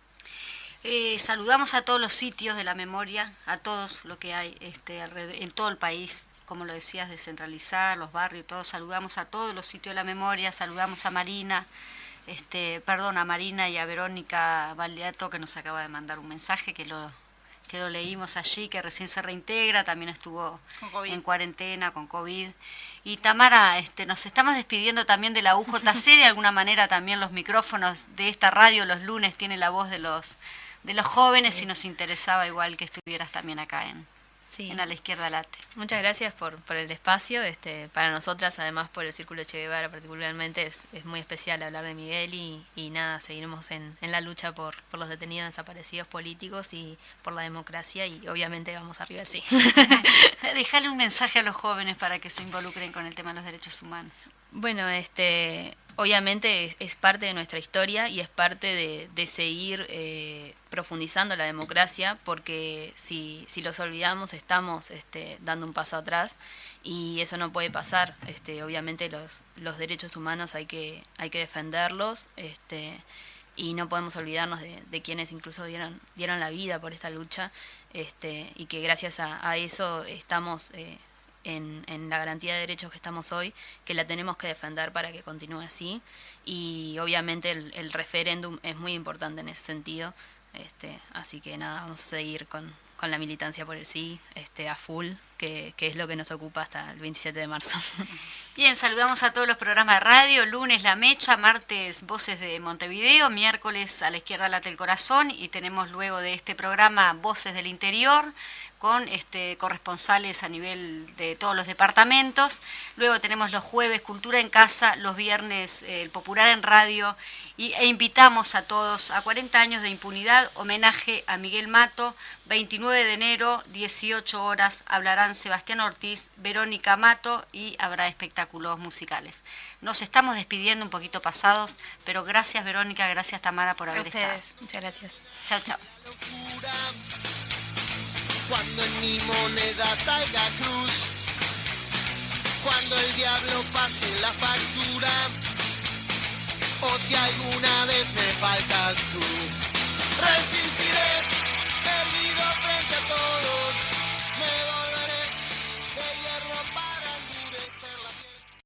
[SPEAKER 2] Saludamos a todos los sitios de la memoria, a todos lo que hay alrededor, en todo el país, como lo decías, descentralizar, los barrios, todos. Saludamos a todos los sitios de la memoria, saludamos a Marina, a Marina y a Verónica Baldeato, que nos acaba de mandar un mensaje que lo leímos allí, que recién se reintegra, también estuvo en cuarentena con COVID. Y Tamara, nos estamos despidiendo también de la UJC, de alguna manera también los micrófonos de esta radio los lunes tiene la voz de los jóvenes, y nos interesaba igual que estuvieras también acá en A la Izquierda Late.
[SPEAKER 4] Muchas gracias por el espacio. Para nosotras, además por el Círculo Che Guevara particularmente, es muy especial hablar de Miguel y nada, seguiremos en la lucha por los detenidos desaparecidos políticos y por la democracia, y obviamente vamos arriba al sí.
[SPEAKER 2] Dejale un mensaje a los jóvenes para que se involucren con el tema de los derechos humanos.
[SPEAKER 4] Bueno, obviamente es parte de nuestra historia y es parte de seguir profundizando la democracia, porque si los olvidamos estamos dando un paso atrás, y eso no puede pasar. Obviamente los derechos humanos hay que defenderlos, y no podemos olvidarnos de quienes incluso dieron la vida por esta lucha, y que gracias a eso estamos en la garantía de derechos que estamos hoy, que la tenemos que defender para que continúe así. Y obviamente el referéndum es muy importante en ese sentido, así que nada, vamos a seguir con la militancia por el sí, a full, que es lo que nos ocupa hasta el 27 de marzo.
[SPEAKER 2] Bien, saludamos a todos los programas de radio: lunes La Mecha, martes Voces de Montevideo, miércoles A la Izquierda Late el Corazón, y tenemos luego de este programa Voces del Interior, con corresponsales a nivel de todos los departamentos. Luego tenemos los jueves Cultura en Casa, los viernes el Popular en Radio, e invitamos a todos a 40 años de impunidad, homenaje a Miguel Mato. 29 de enero, 18 horas, hablarán Sebastián Ortiz, Verónica Mato, y habrá espectáculos musicales. Nos estamos despidiendo un poquito pasados, pero gracias Verónica, gracias Tamara por haber estado.
[SPEAKER 4] Muchas gracias.
[SPEAKER 2] Chao, chao.
[SPEAKER 1] Cuando en mi moneda salga cruz, cuando el diablo pase la factura, o si alguna vez me faltas tú.